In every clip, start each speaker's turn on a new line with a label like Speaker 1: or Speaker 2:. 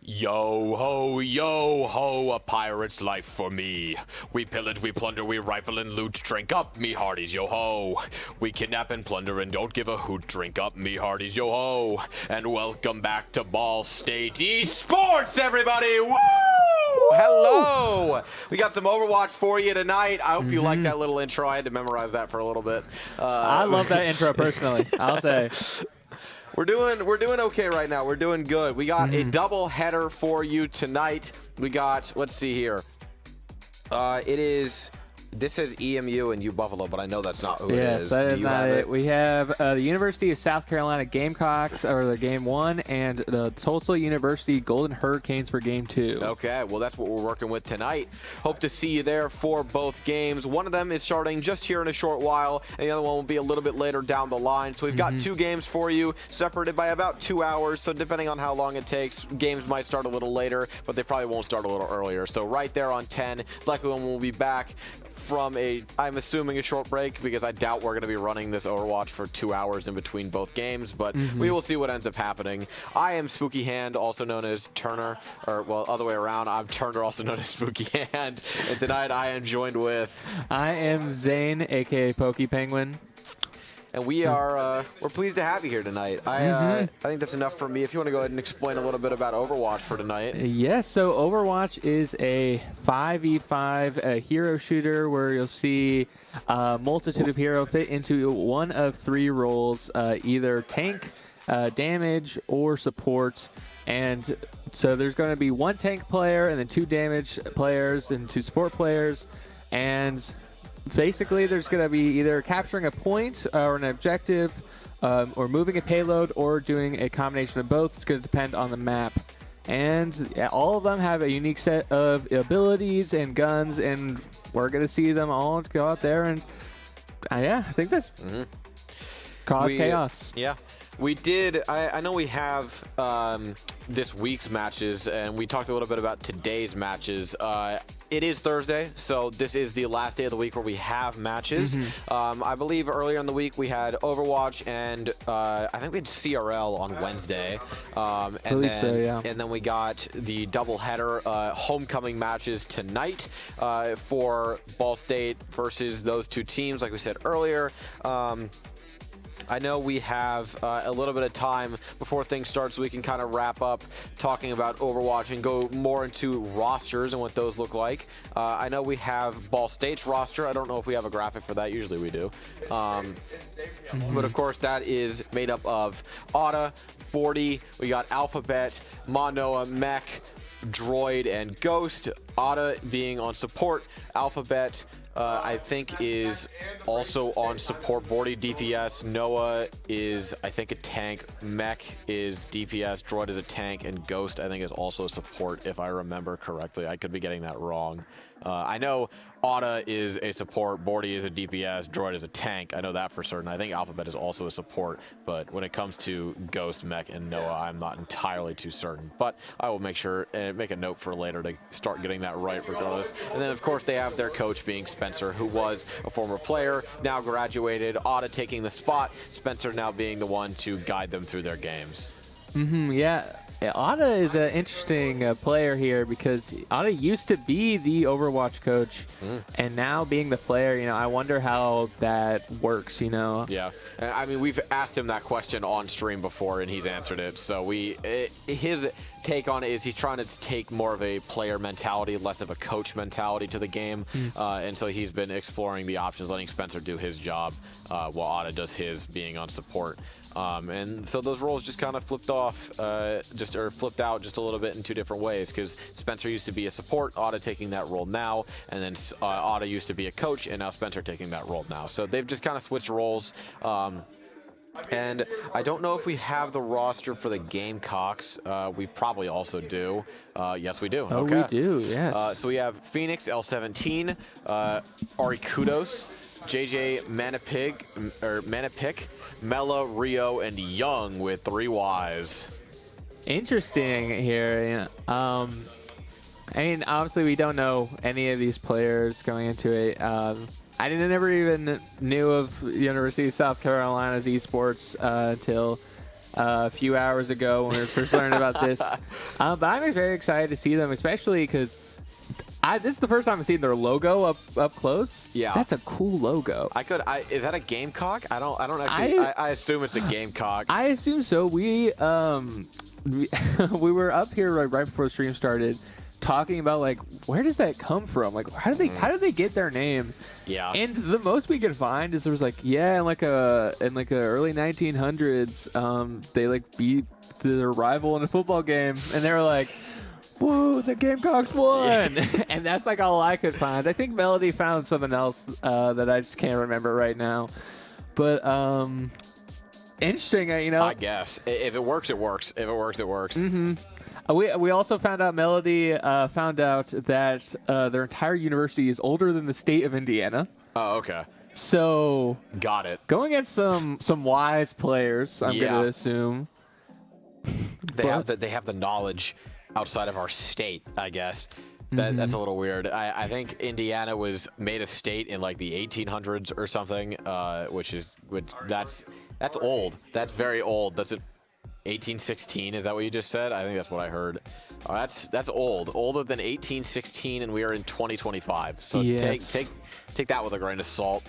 Speaker 1: Yo ho, a pirate's life for me. We pillage, we plunder, we rifle and loot. Drink up, me hearties, yo ho. We kidnap and plunder and don't give a hoot. Drink up, me hearties, yo ho. And welcome back to Ball State Esports, everybody. Woo! Hello. We got some Overwatch for you tonight. I hope you like that little intro. I had to memorize that for a little bit.
Speaker 2: I love that intro personally, I'll say.
Speaker 1: We're doing okay right now. We're doing good. We got a double header for you tonight. We got, let's see here. This says EMU and U Buffalo, but I know that's not who it is.
Speaker 2: Yes, that is not it. We have the University of South Carolina Gamecocks, or the Game 1, and the Tulsa University Golden Hurricanes for Game 2.
Speaker 1: Okay, well, that's what we're working with tonight. Hope to see you there for both games. One of them is starting just here in a short while, and the other one will be a little bit later down the line. So we've got two games for you, separated by about 2 hours. So depending on how long it takes, games might start a little later, but they probably won't start a little earlier. So right there on 10, likely when we'll be back from I'm assuming a short break, because I doubt we're going to be running this Overwatch for 2 hours in between both games, but we will see what ends up happening. I am Spooky Hand, also known as Turner, or well, other way around. I'm Turner, also known as Spooky Hand, and tonight I am joined with...
Speaker 2: I am Zane, aka Pokey Penguin.
Speaker 1: And we are, we're pleased to have you here tonight. I think that's enough for me. If you want to go ahead and explain a little bit about Overwatch for tonight.
Speaker 2: Yes, so Overwatch is a 5v5 hero shooter where you'll see a multitude of heroes fit into one of 3 roles, either tank, damage, or support. And so there's going to be 1 tank player and then 2 damage players and 2 support players. And basically, there's going to be either capturing a point or an objective, or moving a payload, or doing a combination of both. It's going to depend on the map. And all of them have a unique set of abilities and guns, and we're going to see them all go out there and, yeah, I think that's cause chaos.
Speaker 1: Yeah. We did, I know we have this week's matches, and we talked a little bit about today's matches. It is Thursday, so this is the last day of the week where we have matches. I believe earlier in the week we had Overwatch, and I think we had CRL on Wednesday. And then we got the doubleheader homecoming matches tonight for Ball State versus those 2 teams, like we said earlier. I know we have a little bit of time before things start, so we can kind of wrap up talking about Overwatch and go more into rosters and what those look like. I know we have Ball State's roster. I don't know if we have a graphic for that. Usually we do. But of course, that is made up of Otta, Bordy, we got Alphabet, Monoa, Mech, Droid, and Ghost. Otta being on support. Alphabet, I think, is also on support. Bordy DPS. Noah is, I think, a tank. Mech is DPS. Droid is a tank. And Ghost, I think, is also a support, if I remember correctly. I could be getting that wrong. I know Otta is a support, Bordy is a DPS, Droid is a tank. I know that for certain. I think Alphabet is also a support, but when it comes to Ghost, Mech, and Noah, I'm not entirely too certain. But I will make sure and make a note for later to start getting that right regardless. And then, of course, they have their coach being Spencer, who was a former player, now graduated. Otta taking the spot, Spencer now being the one to guide them through their games.
Speaker 2: Yeah. Otta is an interesting player here, because Otta used to be the Overwatch coach, and now being the player, I wonder how that works, Yeah.
Speaker 1: I mean, we've asked him that question on stream before, and he's answered it. So his take on it is he's trying to take more of a player mentality, less of a coach mentality to the game. And so he's been exploring the options, letting Spencer do his job while Otta does his, being on support. And so those roles just kind of flipped out just a little bit in 2 different ways, because Spencer used to be a support, Otta taking that role now, and then Otta used to be a coach, and now Spencer taking that role now. So they've just kind of switched roles. And I don't know if we have the roster for the Gamecocks. We probably also do. Yes, we do.
Speaker 2: Oh,
Speaker 1: okay.
Speaker 2: We do, yes.
Speaker 1: So we have Phoenix, L17, Ari Kudos, JJ Manapik, Mela, Rio, and Young with 3 Ys.
Speaker 2: Interesting here. I mean, obviously we don't know any of these players going into it. I never even knew of the University of South Carolina's esports until a few hours ago when we were first learning about this. But I'm very excited to see them, especially because this is the first time I've seen their logo up close.
Speaker 1: Yeah,
Speaker 2: that's a cool logo.
Speaker 1: Is that a gamecock? I don't actually. I assume it's a gamecock.
Speaker 2: I assume so. We were up here right before the stream started, talking about like where does that come from? Like how do they get their name?
Speaker 1: Yeah.
Speaker 2: And the most we could find is there was like in like a early 1900s, they like beat their rival in a football game, and they were like, whoa, the Gamecocks won! Yeah. And that's like all I could find. I think Melody found something else that I just can't remember right now. But interesting,
Speaker 1: I guess if it works, it works. If it works, it works.
Speaker 2: Mm-hmm. We also found out Melody found out that their entire university is older than the state of Indiana.
Speaker 1: Oh, okay.
Speaker 2: So
Speaker 1: got it.
Speaker 2: Going against some wise players, I'm going to assume.
Speaker 1: They have the knowledge outside of our state, I guess. That's a little weird. I think Indiana was made a state in like the 1800s or something, that's old. That's very old. That's 1816. Is that what you just said? I think that's what I heard. That's old. Older than 1816, and we are in 2025. So
Speaker 2: yes.
Speaker 1: take that with a grain of salt.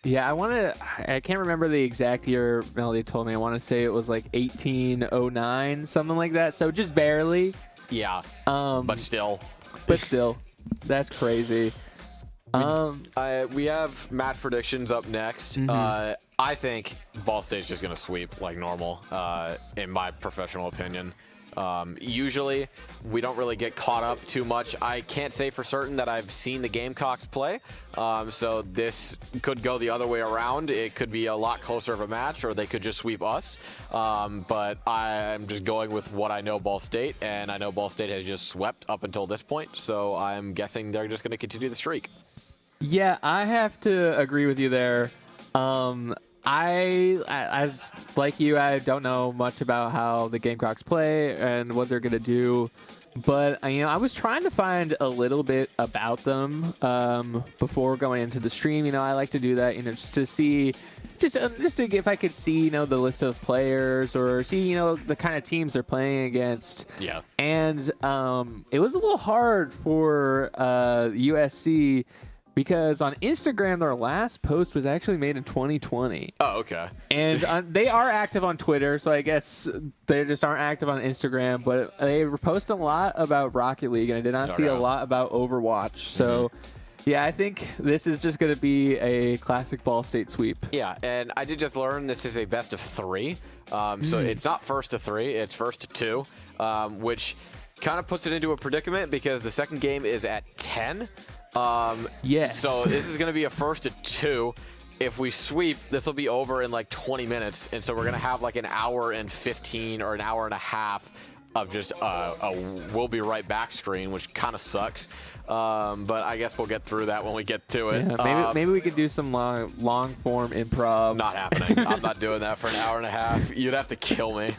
Speaker 2: Yeah, I can't remember the exact year Melody told me. I want to say it was like 1809, something like that. So just barely.
Speaker 1: Yeah. But still,
Speaker 2: that's crazy.
Speaker 1: We have match predictions up next.
Speaker 2: Mm-hmm.
Speaker 1: I think Ball State's just going to sweep like normal, in my professional opinion. Usually, we don't really get caught up too much. I can't say for certain that I've seen the Gamecocks play, so this could go the other way around. It could be a lot closer of a match, or they could just sweep us. But I'm just going with what I know Ball State, and I know Ball State has just swept up until this point, so I'm guessing they're just going to continue the streak.
Speaker 2: Yeah, I have to agree with you there. As like you, I don't know much about how the Gamecocks play and what they're gonna do, but I was trying to find a little bit about them before going into the stream. I like to do that, just to see, just to if I could see, the list of players or see, the kind of teams they're playing against.
Speaker 1: Yeah.
Speaker 2: And it was a little hard for USC. Because on Instagram, their last post was actually made in 2020.
Speaker 1: Oh, okay.
Speaker 2: And they are active on Twitter, so I guess they just aren't active on Instagram. But they post a lot about Rocket League, and I did not see a lot about Overwatch. So, yeah, I think this is just going to be a classic Ball State sweep.
Speaker 1: Yeah, and I did just learn this is a best of 3. So it's not first to 3, it's first to 2, which kind of puts it into a predicament because the second game is at 10.
Speaker 2: Yes.
Speaker 1: So this is going to be a first to 2. If we sweep, this will be over in like 20 minutes. And so we're going to have like an hour and 15 or an hour and a half of just a we'll be right back screen, which kind of sucks. But I guess we'll get through that when we get to it.
Speaker 2: Yeah, maybe we could do some long form improv.
Speaker 1: Not happening. I'm not doing that for an hour and a half. You'd have to kill me.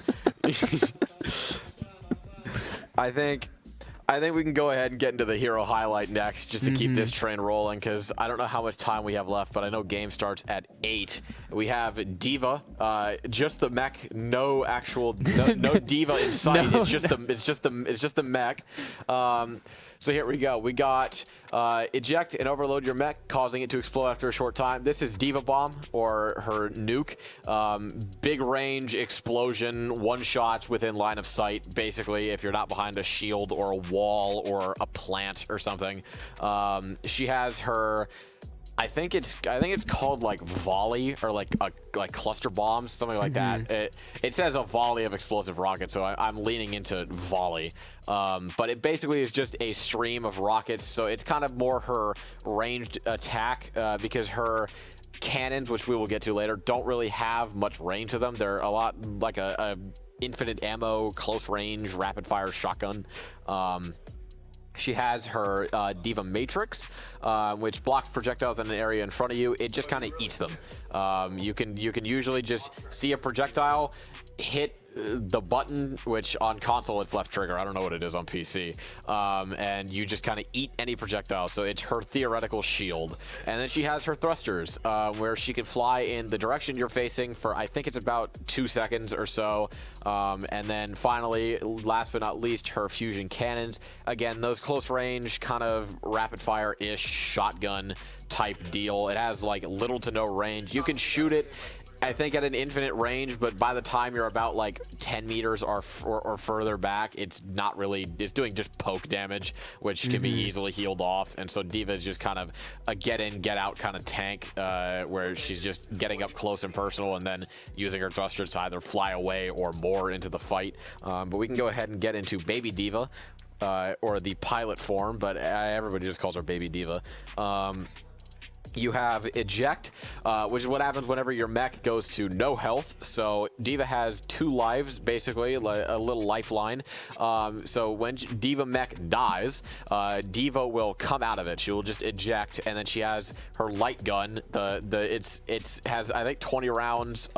Speaker 1: I think we can go ahead and get into the hero highlight next, just to keep this train rolling, because I don't know how much time we have left, but I know game starts at 8. We have Diva, just the mech, no Diva in sight. It's just the mech. So here we go. We got eject and overload your mech, causing it to explode after a short time. This is Diva Bomb, or her nuke. Big range explosion, one shot within line of sight, basically, if you're not behind a shield or a wall or a plant or something. She has her, I think it's called like volley, or like cluster bombs, something like that. It says a volley of explosive rockets, so I'm leaning into volley. But it basically is just a stream of rockets, so it's kind of more her ranged attack, because her cannons, which we will get to later, don't really have much range to them. They're a lot like a infinite ammo, close range, rapid fire shotgun. She has her Diva Matrix, which blocks projectiles in an area in front of you. It just kind of eats them. You can usually just see a projectile, hit the button, which on console it's left trigger. I don't know what it is on PC. And you just kind of eat any projectile. So it's her theoretical shield. And then she has her thrusters, where she can fly in the direction you're facing for, I think it's about 2 seconds or so. And then finally, last but not least, her fusion cannons. Again, those close range, kind of rapid fire-ish shotgun type deal. It has like little to no range. You can shoot it, I think, at an infinite range, but by the time you're about like 10 meters or further back, it's not really, it's doing just poke damage, which can be easily healed off. And so D.Va is just kind of a get in, get out kind of tank, where she's just getting up close and personal and then using her thrusters to either fly away or more into the fight. But we can go ahead and get into Baby D.Va, or the pilot form, but everybody just calls her Baby D.Va. You have eject, which is what happens whenever your mech goes to no health. So D.Va has 2 lives, basically, a little lifeline. So when D.Va mech dies, D.Va will come out of it. She will just eject, and then she has her light gun. It has, I think, 20 rounds.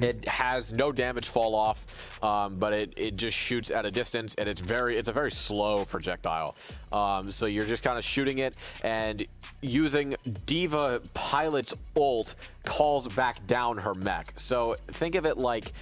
Speaker 1: It has no damage fall off, but it just shoots at a distance, and it's a very slow projectile. So you're just kind of shooting it, and using D.Va pilot's ult calls back down her mech. So think of it like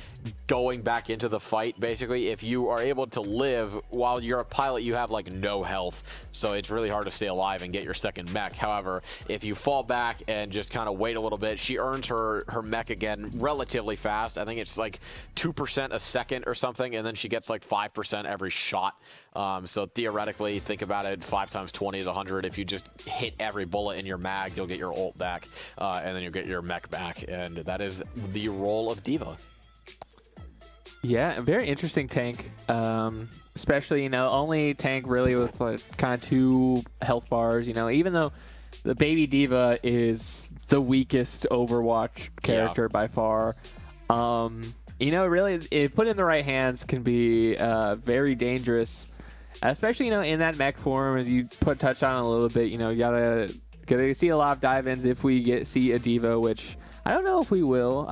Speaker 1: going back into the fight. Basically, if you are able to live while you're a pilot, you have like no health, so it's really hard to stay alive and get your second mech. However, if you fall back and just kind of wait a little bit, she earns her mech again relatively fast. I think it's like 2% a second or something, and then she gets like 5% every shot. So theoretically, think about it, 5 times 20 is 100. If you just hit every bullet in your mag, you'll get your ult back, and then you'll get your mech back, and that is the role of D.Va.
Speaker 2: Yeah, a very interesting tank, especially, only tank really with like kind of 2 health bars, even though the Baby D.Va is the weakest Overwatch character by far. Really, if put in the right hands, can be very dangerous, especially, in that mech form, as you touched on a little bit. You gotta see a lot of dive-ins if we see a D.Va, which I don't know if we will.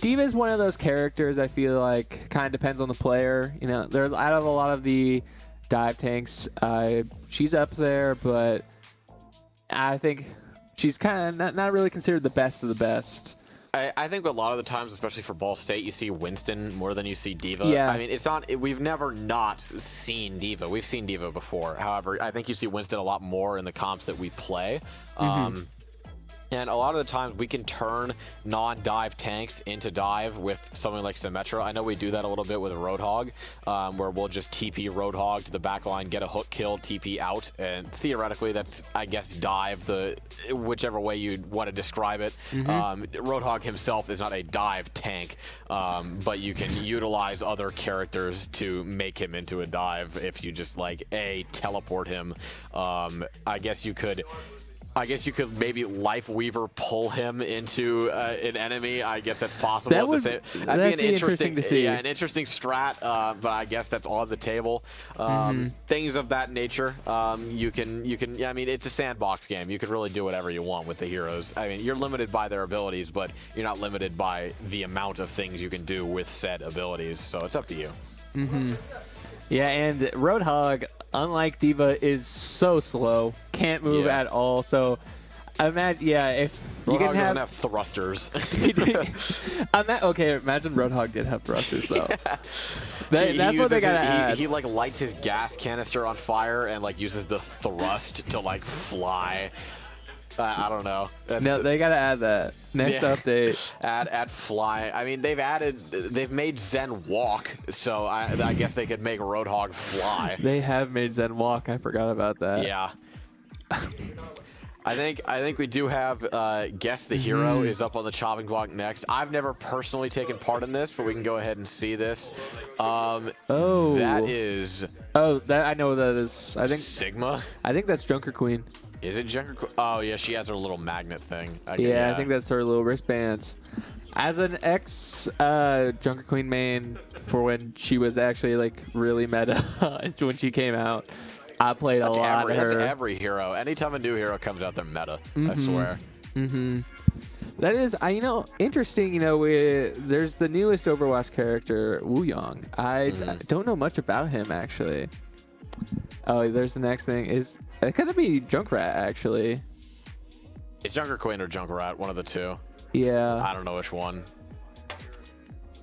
Speaker 2: D.Va is one of those characters I feel like kind of depends on the player. They're out of a lot of the dive tanks. She's up there, but I think she's kind of not really considered the best of the best.
Speaker 1: I think a lot of the times, especially for Ball State, you see Winston more than you see D.Va.
Speaker 2: Yeah.
Speaker 1: I mean, we've never not seen D.Va. We've seen D.Va before. However, I think you see Winston a lot more in the comps that we play. And a lot of the times we can turn non-dive tanks into dive with something like Symmetra. I know we do that a little bit with a Roadhog, where we'll just TP Roadhog to the back line, get a hook kill, TP out, and theoretically that's, I guess, dive, whichever way you want to describe it. Roadhog himself is not a dive tank, but you can utilize other characters to make him into a dive if you just teleport him. I guess you could maybe Life Weaver pull him into an enemy. I guess that's possible.
Speaker 2: That'd be an interesting to see.
Speaker 1: Yeah, an interesting strat, but I guess that's on the table. Things of that nature. You can. I mean, it's a sandbox game. You can really do whatever you want with the heroes. I mean, you're limited by their abilities, but you're not limited by the amount of things you can do with said abilities. So it's up to you.
Speaker 2: Yeah, and Roadhog, unlike D.Va, is so slow, can't move at all. So, imagine, if
Speaker 1: Roadhog
Speaker 2: you can
Speaker 1: doesn't have thrusters.
Speaker 2: Okay, imagine Roadhog did have thrusters though.
Speaker 1: Yeah.
Speaker 2: That's what they gotta add.
Speaker 1: He lights his gas canister on fire and uses the thrust to fly. I don't know.
Speaker 2: They gotta add that next update.
Speaker 1: Add fly. I mean, they've made Zen walk, so I guess they could make Roadhog fly.
Speaker 2: They have made Zen walk. I forgot about that.
Speaker 1: Yeah. I think we do have Guess the Hero is up on the chopping block next. I've never personally taken part in this, but we can go ahead and see this. That is.
Speaker 2: That I know what that is. I think
Speaker 1: Sigma.
Speaker 2: I think that's Junker Queen.
Speaker 1: Is it Junker Queen? Oh yeah, she has her little magnet thing.
Speaker 2: I think that's her little wristbands. As an Junker Queen main, for when she was actually really meta when she came out, I played a lot of her.
Speaker 1: That's every hero. Anytime a new hero comes out, they're meta. I swear.
Speaker 2: That is, interesting. There's the newest Overwatch character, Wu Yong. I don't know much about him actually. Oh, there's the next thing. It could be Junkrat actually.
Speaker 1: It's Junker Queen or Junkrat, one of the two.
Speaker 2: Yeah.
Speaker 1: I don't know which one.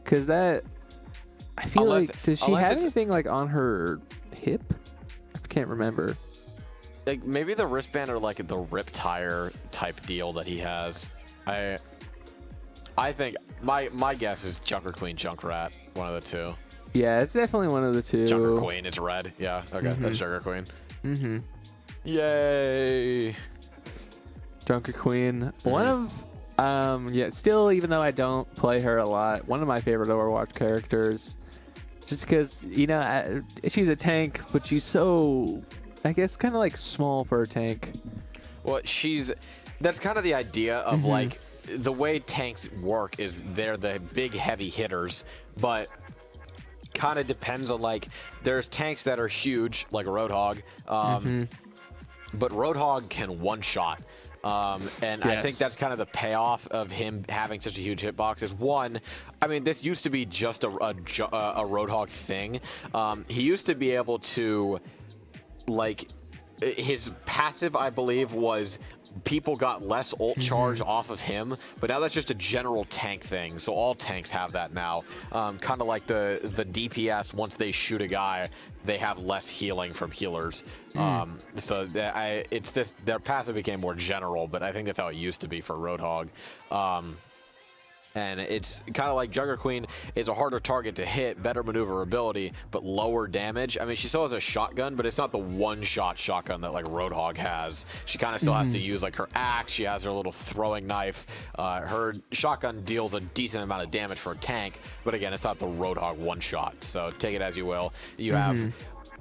Speaker 2: Cause I feel like, does she have anything like on her hip? I can't remember.
Speaker 1: Like maybe the wristband or like the rip tire type deal that he has. I think my guess is Junker Queen, Junkrat, one of the two.
Speaker 2: Yeah, it's definitely one of the two.
Speaker 1: Junker Queen, it's red. Yeah, okay, that's Junker Queen. Yay!
Speaker 2: Junker Queen, one of still, even though I don't play her a lot, one of my favorite Overwatch characters. Just because she's a tank, but she's so, I guess, kind of like small for a tank.
Speaker 1: Well, that's kind of the idea of like the way tanks work is they're the big heavy hitters, but kind of depends on like there's tanks that are huge like Roadhog, but Roadhog can one shot. And I think that's kind of the payoff of him having such a huge hitbox is one, I mean, this used to be just a Roadhog thing. He used to be able to, like, his passive, I believe, was people got less ult charge off of him, but now that's just a general tank thing. So all tanks have that now. Kind of like the DPS, once they shoot a guy, they have less healing from healers. So it's this, their passive became more general, but I think that's how it used to be for Roadhog. And it's kind of like Junker Queen is a harder target to hit, better maneuverability, but lower damage. I mean, she still has a shotgun, but it's not the one-shot shotgun that like Roadhog has. She kind of still has to use like her axe. She has her little throwing knife. Her shotgun deals a decent amount of damage for a tank, but again, it's not the Roadhog one-shot. So take it as you will. You have,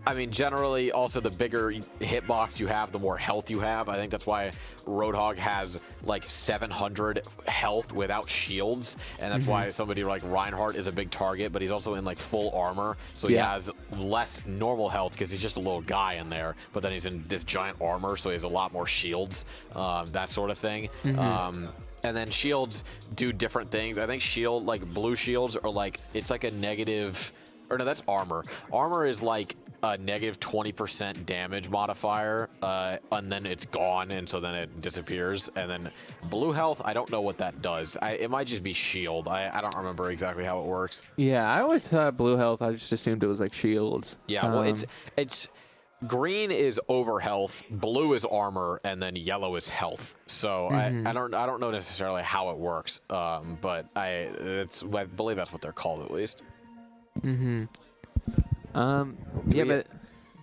Speaker 1: I mean, generally, also the bigger hitbox you have, the more health you have. I think that's why Roadhog has like 700 health without shields, and that's why somebody like Reinhardt is a big target, but he's also in like full armor, so he has less normal health because he's just a little guy in there, but then he's in this giant armor, so he has a lot more shields, that sort of thing. And then shields do different things. I think like blue shields are like, it's like a negative, or no, that's armor. Armor is like a negative 20% damage modifier, and then it's gone, and so then it disappears. And then blue health, I don't know what that does. It might just be shield. I don't remember exactly how it works.
Speaker 2: Yeah, I always thought blue health, I just assumed it was like shields.
Speaker 1: Yeah, well, it's green is over health, blue is armor, and then yellow is health. So I don't know necessarily how it works, but I believe that's what they're called at least.
Speaker 2: But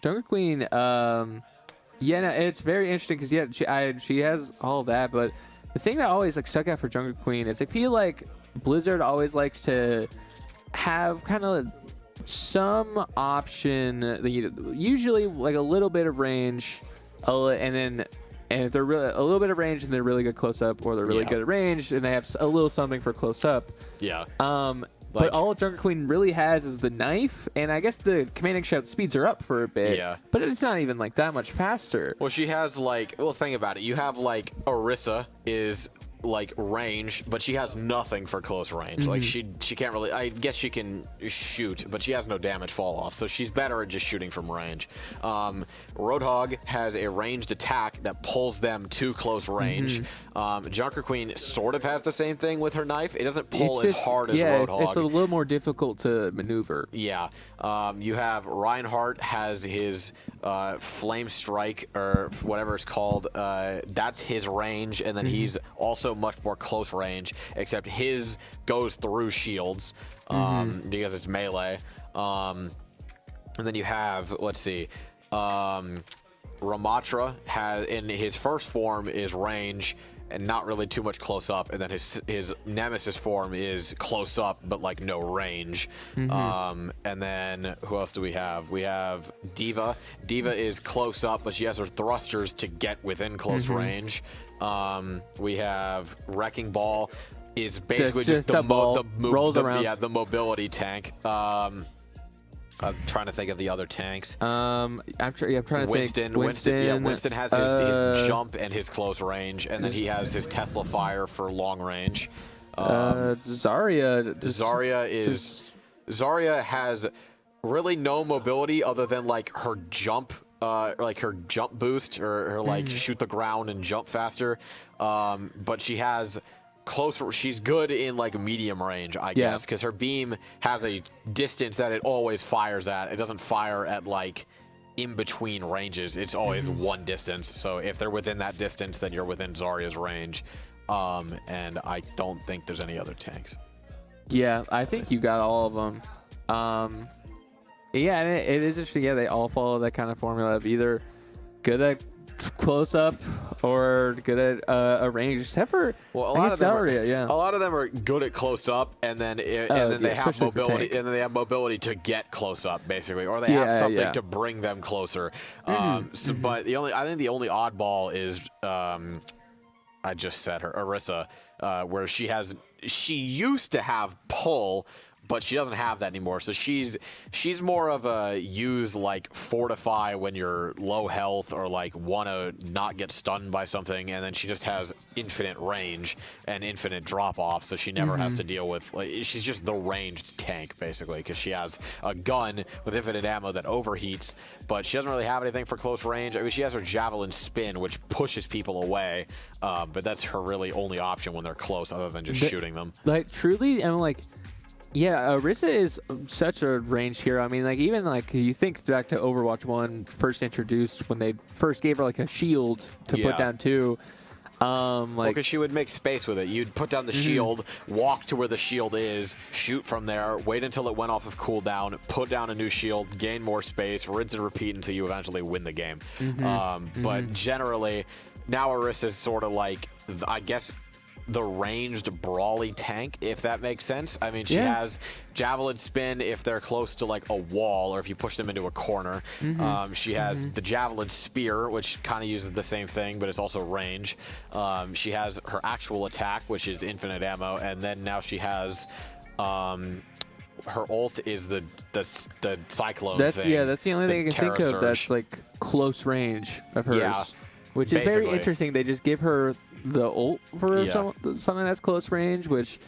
Speaker 2: Junker Queen, no, it's very interesting because she has all of that, but the thing that always like stuck out for Junker Queen is I feel like Blizzard always likes to have kind of some option, usually like a little bit of range, and if they're really a little bit of range and they're really good close up, or they're really good at range and they have a little something for close up. But all Junker Queen really has is the knife, and I guess the commanding shout speeds her up for a bit. Yeah. But it's not even like that much faster.
Speaker 1: Well, she has like, well, think about it. You have like Orisa is like range, but she has nothing for close range. Like she can't really, I guess she can shoot, but she has no damage fall off, so she's better at just shooting from range. Roadhog has a ranged attack that pulls them to close range. Junker Queen sort of has the same thing with her knife. It doesn't pull as hard as Roadhog.
Speaker 2: It's a little more difficult to maneuver.
Speaker 1: Yeah. You have Reinhardt has his flame strike, or whatever it's called. That's his range, and then he's also much more close range, except his goes through shields because it's melee. And then you have, let's see, Ramatra has, in his first form, is range and not really too much close up, and then his nemesis form is close up but like no range. And then who else do we have? We have Diva. Diva is close up, but she has her thrusters to get within close range. We have Wrecking Ball is basically just the
Speaker 2: rolls around.
Speaker 1: Yeah, the mobility tank. I'm trying to think of the other tanks.
Speaker 2: I'm trying to
Speaker 1: Winston,
Speaker 2: think.
Speaker 1: Winston has his jump and his close range, and then he has his Tesla Fire for long range.
Speaker 2: Zarya.
Speaker 1: Zarya has really no mobility other than like her jump, like her jump boost, or her like shoot the ground and jump faster. But she has she's good in like medium range, I guess, because her beam has a distance that it always fires at. It doesn't fire at like in between ranges. It's always one distance. So if they're within that distance, then you're within Zarya's range. And I don't think there's any other tanks.
Speaker 2: Yeah, I think you got all of them. Yeah, and it is interesting. Yeah, they all follow that kind of formula of either good at close up or good at a range, except for
Speaker 1: a lot of them are
Speaker 2: yeah.
Speaker 1: good at close up, and then they have mobility, and then they have mobility to get close up, basically, or they have something to bring them closer. But I think the only oddball is I just said her Orisa, where she used to have pull, but she doesn't have that anymore. So she's more of a use like fortify when you're low health or like want to not get stunned by something, and then she just has infinite range and infinite drop off, so she never has to deal with she's just the ranged tank basically, because she has a gun with infinite ammo that overheats, but she doesn't really have anything for close range. I mean, she has her javelin spin, which pushes people away, but that's her really only option when they're close, other than just shooting them.
Speaker 2: Like truly, I'm like. Yeah, Orisa is such a ranged hero. I mean, like even like you think back to Overwatch 1 first introduced when they first gave her like a shield to put down 2.
Speaker 1: Because she would make space with it. You'd put down the shield, walk to where the shield is, shoot from there, wait until it went off of cooldown, put down a new shield, gain more space, rinse and repeat until you eventually win the game. But generally, now Orisa is sort of like, I guess, the ranged brawly tank, if that makes sense. I mean, she has javelin spin if they're close to like a wall or if you push them into a corner. She has the javelin spear, which kind of uses the same thing, but it's also range. She has her actual attack, which is infinite ammo, and then now she has her ult is the cyclone thing.
Speaker 2: Yeah, that's the only thing I can think of that's like close range of hers, which is very interesting. They just give her the ult for something that's close range, which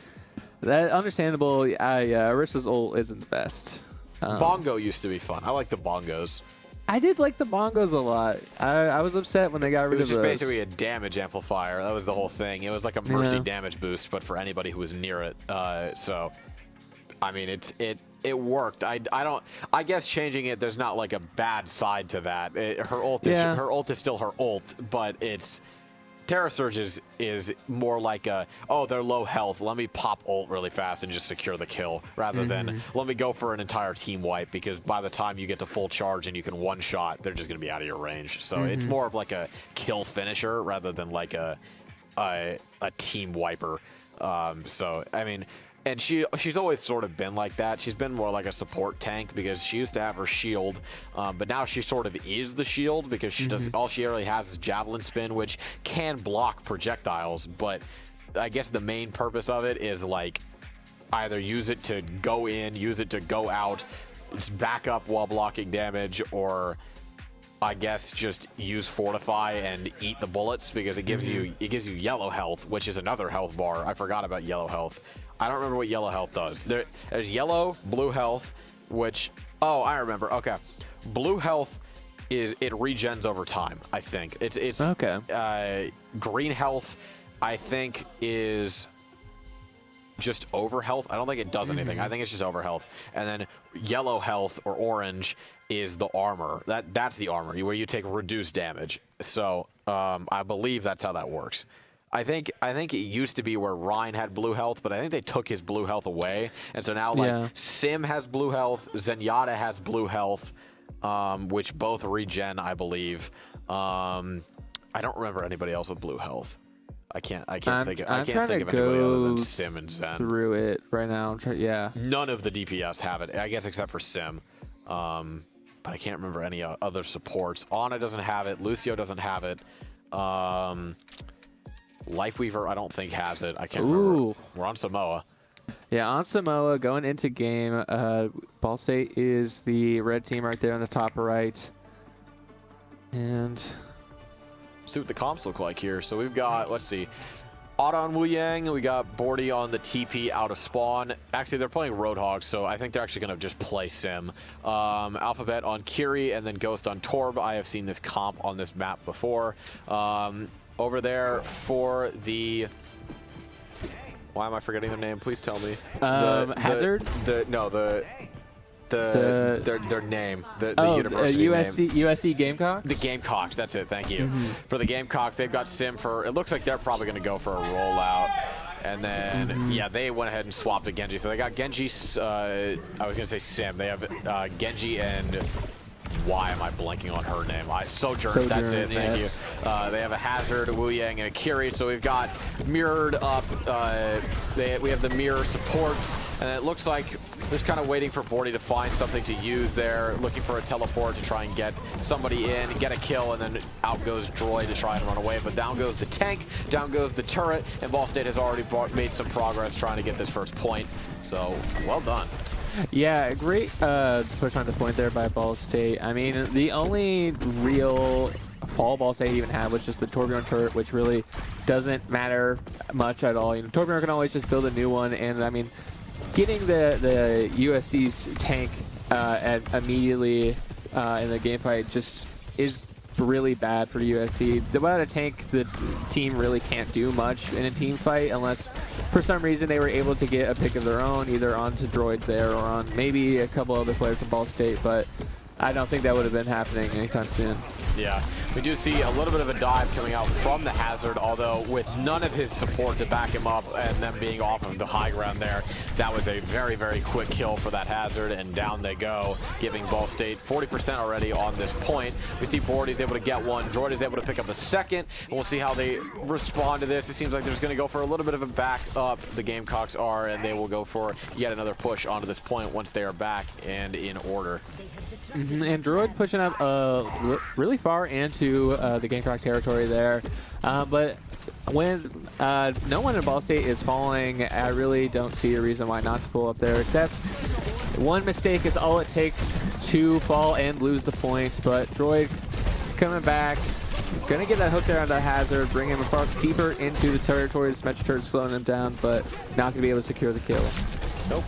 Speaker 2: that understandable. Orisa's ult isn't the best.
Speaker 1: Bongo used to be fun. I like the bongos.
Speaker 2: I did like the bongos a lot. I was upset when they got rid of those.
Speaker 1: It was just basically a damage amplifier. That was the whole thing. It was like a mercy damage boost, but for anybody who was near it. So, I mean, it worked. I guess changing it, there's not like a bad side to that. Her ult is still her ult, but it's. Terra Surge is more like they're low health, let me pop ult really fast and just secure the kill, rather than let me go for an entire team wipe, because by the time you get to full charge and you can one shot, they're just going to be out of your range. So it's more of like a kill finisher rather than like a team wiper. So, I mean, and she's always sort of been like that. She's been more like a support tank because she used to have her shield, but now she sort of is the shield because she does all she really has is javelin spin, which can block projectiles. But I guess the main purpose of it is like either use it to go in, use it to go out, just back up while blocking damage, or I guess just use fortify and eat the bullets, because it gives you yellow health, which is another health bar. I forgot about yellow health. I don't remember what yellow health does. There's yellow, blue health, which I remember. Okay, blue health it regens over time. I think it's okay. Green health, I think, is just over health. I don't think it does anything. I think it's just over health. And then yellow health or orange is the armor. That's the armor where you take reduced damage. So I believe that's how that works. I think it used to be where Ryan had blue health, but I think they took his blue health away, and so now Sim has blue health, Zenyatta has blue health, which both regen, I believe. I don't remember anybody else with blue health. I can't think of anybody other than Sim and Zen.
Speaker 2: Through it right now.
Speaker 1: None of the DPS have it, I guess, except for Sim. But I can't remember any other supports. Ana doesn't have it. Lucio doesn't have it. Lifeweaver, I don't think has it. I can't remember. We're on Samoa.
Speaker 2: Yeah, on Samoa going into game, Ball State is the red team right there on the top right. And
Speaker 1: see what the comps look like here. So we've got, let's see, Otta on Wu Yang. We got Bordy on the TP out of spawn. Actually, they're playing Roadhog, so I think they're actually going to just play Sim. Alphabet on Kiri, and then Ghost on Torb. I have seen this comp on this map before. Over there for the... Why am I forgetting their name? Please tell me.
Speaker 2: Hazard?
Speaker 1: Their name, the university
Speaker 2: USC,
Speaker 1: name.
Speaker 2: USC Gamecocks?
Speaker 1: The Gamecocks, that's it, thank you. For the Gamecocks, they've got Sim for, it looks like they're probably going to go for a rollout. And then, yeah, they went ahead and swapped to Genji. So they got Genji, I was going to say Sim. They have Genji and... Why am I blanking on her name? Sojourn, that's it, thank you. They have a Hazard, a Wu Yang, and a Kiri, so we've got mirrored up, we have the mirror supports, and it looks like they're just kind of waiting for Bordy to find something to use there, looking for a teleport to try and get somebody in, get a kill, and then out goes Droid to try and run away, but down goes the tank, down goes the turret, and Ball State has already made some progress trying to get this first point, so well done.
Speaker 2: Yeah, great push on the point there by Ball State. I mean, the only real fall Ball State even had was just the Torbjorn turret, which really doesn't matter much at all. You know, Torbjorn can always just build a new one, and I mean, getting the USC's tank immediately in the game fight just is really bad for USC. Without a tank, the team really can't do much in a team fight unless for some reason they were able to get a pick of their own, either onto Droid there or on maybe a couple other players from Ball State, but I don't think that would have been happening anytime soon.
Speaker 1: Yeah, we do see a little bit of a dive coming out from the Hazard, although with none of his support to back him up and them being off of the high ground there, that was a very, very quick kill for that Hazard, and down they go, giving Ball State 40% already on this point. We see Bordy's able to get one, Droid is able to pick up the second, and we'll see how they respond to this. It seems like there's going to go for a little bit of a back up, the Gamecocks are, and they will go for yet another push onto this point once they are back and in order.
Speaker 2: And Droid pushing up really far into the Gamecock territory there. But when no one in Ball State is falling, I really don't see a reason why not to pull up there, except one mistake is all it takes to fall and lose the point. But Droid coming back, gonna get that hook there on the Hazard, bring him far deeper into the territory. The Symmetric turret slowing him down, but not gonna be able to secure the kill.
Speaker 1: Nope.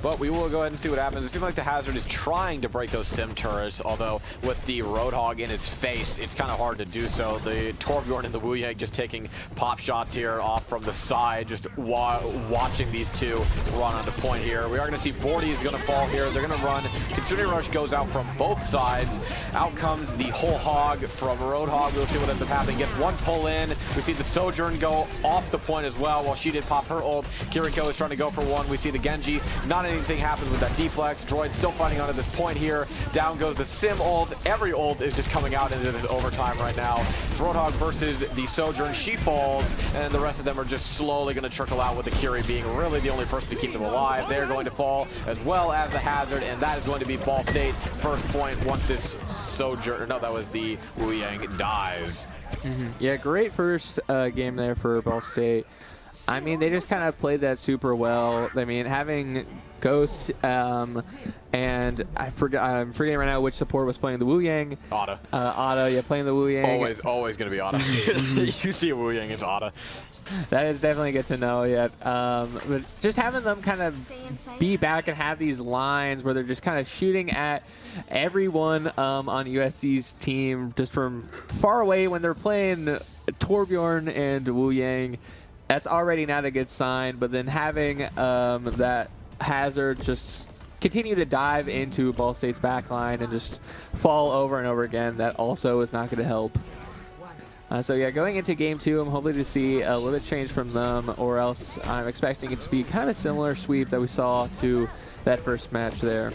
Speaker 1: But we will go ahead and see what happens. It seems like the Hazard is trying to break those Sim turrets, although with the Roadhog in his face, it's kind of hard to do so. The Torbjorn and the Wu Yang just taking pop shots here off from the side, just watching these two run onto point here. We are going to see Bordy is going to fall here. They're going to run. Considering Rush goes out from both sides. Out comes the whole hog from Roadhog. We'll see what ends up happening. Gets one pull in. We see the Sojourn go off the point as well. While she did pop her ult, Kiriko is trying to go for one. We see the Genji. Not anything happens with that deflex. Droid still fighting onto this point here. Down goes the Sim ult. Every ult is just coming out into this overtime right now. Roadhog versus the Sojourn. She falls, and the rest of them are just slowly going to trickle out with the Kiri being really the only person to keep them alive. They're going to fall as well as the Hazard, and that is going to be Ball State first point once this Sojourn, no, that was the Wu Yang, dies.
Speaker 2: Yeah, great first game there for Ball State. I mean, they just kind of played that super well. I mean, having Ghost and I'm forgetting right now which support was playing the Wu Yang.
Speaker 1: Otta.
Speaker 2: Otta, yeah, playing the Wu Yang.
Speaker 1: Always going to be Otta. You see a Wu Yang, it's Otta.
Speaker 2: That is definitely good to know yet. But just having them kind of be back and have these lines where they're just kind of shooting at everyone on USC's team just from far away when they're playing Torbjorn and Wu Yang. That's already not a good sign, but then having that Hazard just continue to dive into Ball State's backline and just fall over and over again, that also is not going to help. So yeah, going into game two, I'm hoping to see a little bit change from them, or else I'm expecting it to be kind of similar sweep that we saw to that first match there.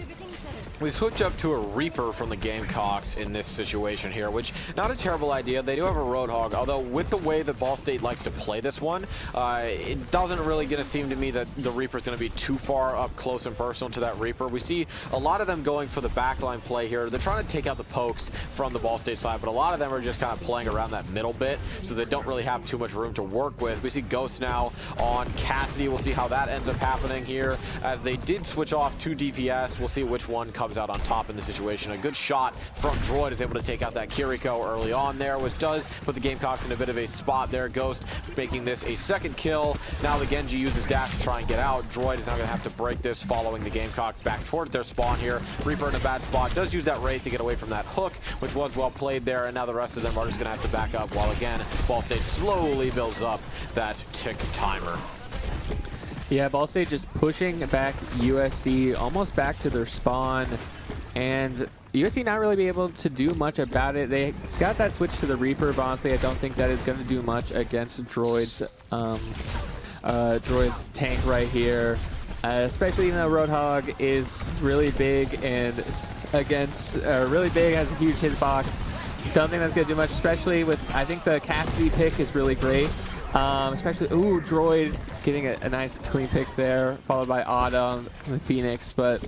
Speaker 1: We switch up to a Reaper from the Gamecocks in this situation here, which not a terrible idea. They do have a Roadhog, although with the way that Ball State likes to play this one, it doesn't really going to seem to me that the Reaper is going to be too far up close and personal to that Reaper. We see a lot of them going for the backline play here. They're trying to take out the pokes from the Ball State side, but a lot of them are just kind of playing around that middle bit, so they don't really have too much room to work with. We see Ghost now on Cassidy. We'll see how that ends up happening here, as they did switch off to DPS. We'll see which one comes out on top in the situation. A good shot from Droid is able to take out that Kiriko early on there, which does put the Gamecocks in a bit of a spot there. Ghost making this a second kill. Now the Genji uses dash to try and get out. Droid is now going to have to break this, following the Gamecocks back towards their spawn here. Reaper in a bad spot, does use that Wraith to get away from that hook, which was well played there, and now the rest of them are just going to have to back up, while again, Ball State slowly builds up that tick timer.
Speaker 2: Yeah, Ball State just pushing back USC almost back to their spawn, and USC not really be able to do much about it. They got that switch to the Reaper, but honestly, I don't think that is going to do much against Droid's Droid's tank right here. Especially even though Roadhog is really big and against really big, has a huge hitbox. Don't think that's going to do much, especially with, I think the Cassidy pick is really great. Especially, ooh, Droid getting a nice clean pick there, followed by Ada on the Phoenix. But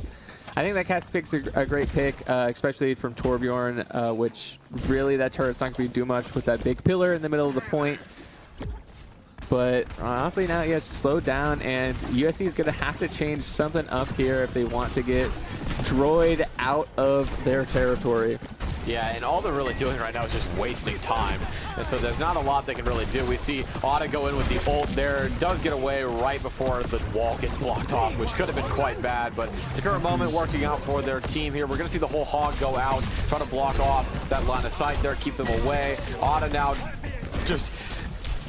Speaker 2: I think that Cassidy pick's a great pick, especially from Torbjorn, which really that turret's not going to do much with that big pillar in the middle of the point. But honestly, now you have to slow down, and USC is going to have to change something up here if they want to get Droid out of their territory.
Speaker 1: Yeah, and all they're really doing right now is just wasting time. And so there's not a lot they can really do. We see Ada go in with the ult there. Does get away right before the wall gets blocked off, which could have been quite bad. But the current moment working out for their team here. We're going to see the whole hog go out, try to block off that line of sight there, keep them away. Ada now just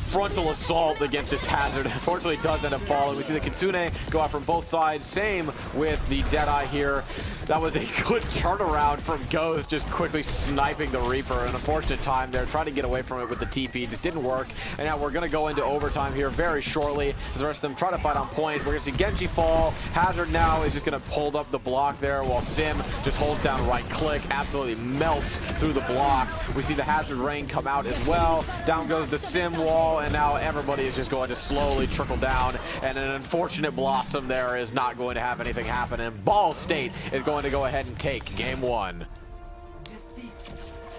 Speaker 1: frontal assault against this hazard. Unfortunately, it does end up falling. We see the Kitsune go out from both sides. Same with the Deadeye here. That was a good turnaround from Ghost, just quickly sniping the Reaper. An unfortunate time there, trying to get away from it with the TP. Just didn't work. And now we're going to go into overtime here very shortly, as the rest of them try to fight on point. We're going to see Genji fall. Hazard now is just going to hold up the block there, while Sim just holds down right click, absolutely melts through the block. We see the Hazard Rain come out as well. Down goes the Sim wall, and now everybody is just going to slowly trickle down, and an unfortunate Blossom there is not going to have anything happen, and Ball State is going to go ahead and take game one.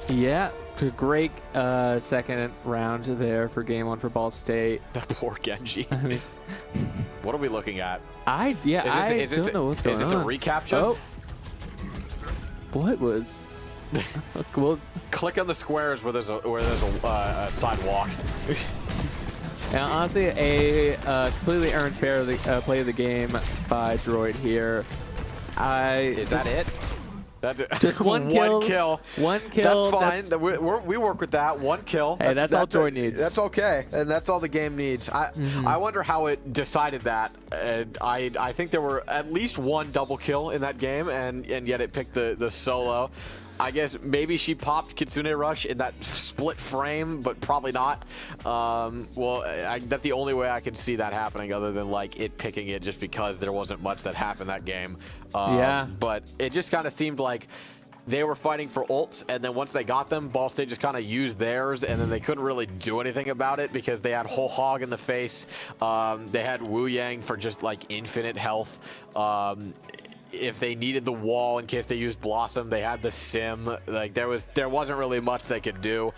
Speaker 2: Yeah, a great second round there for game one for Ball State.
Speaker 1: That poor Genji.
Speaker 2: I mean,
Speaker 1: what are we looking at?
Speaker 2: I don't know what's going on.
Speaker 1: Is this a recapture?
Speaker 2: Oh. What was... Well,
Speaker 1: click on the squares where there's a sidewalk.
Speaker 2: and honestly, a completely earned fair play of the game by Droid here.
Speaker 1: Is that it?
Speaker 2: Just one kill. One kill.
Speaker 1: That's fine. We work with that. One kill.
Speaker 2: Hey, that's all Droid needs.
Speaker 1: That's okay, and that's all the game needs. I wonder how it decided that. And I think there were at least one double kill in that game, and yet it picked the solo. I guess maybe she popped Kitsune Rush in that split frame, but probably not. Well, that's the only way I can see that happening, other than like it picking it, just because there wasn't much that happened that game.
Speaker 2: Yeah.
Speaker 1: But it just kind of seemed like they were fighting for ults, and then once they got them, Ball State just kind of used theirs, and then they couldn't really do anything about it because they had Whole Hog in the face. They had Wu Yang for just like infinite health. If they needed the wall in case they used Blossom, they had the Sim. Like there wasn't really much they could do.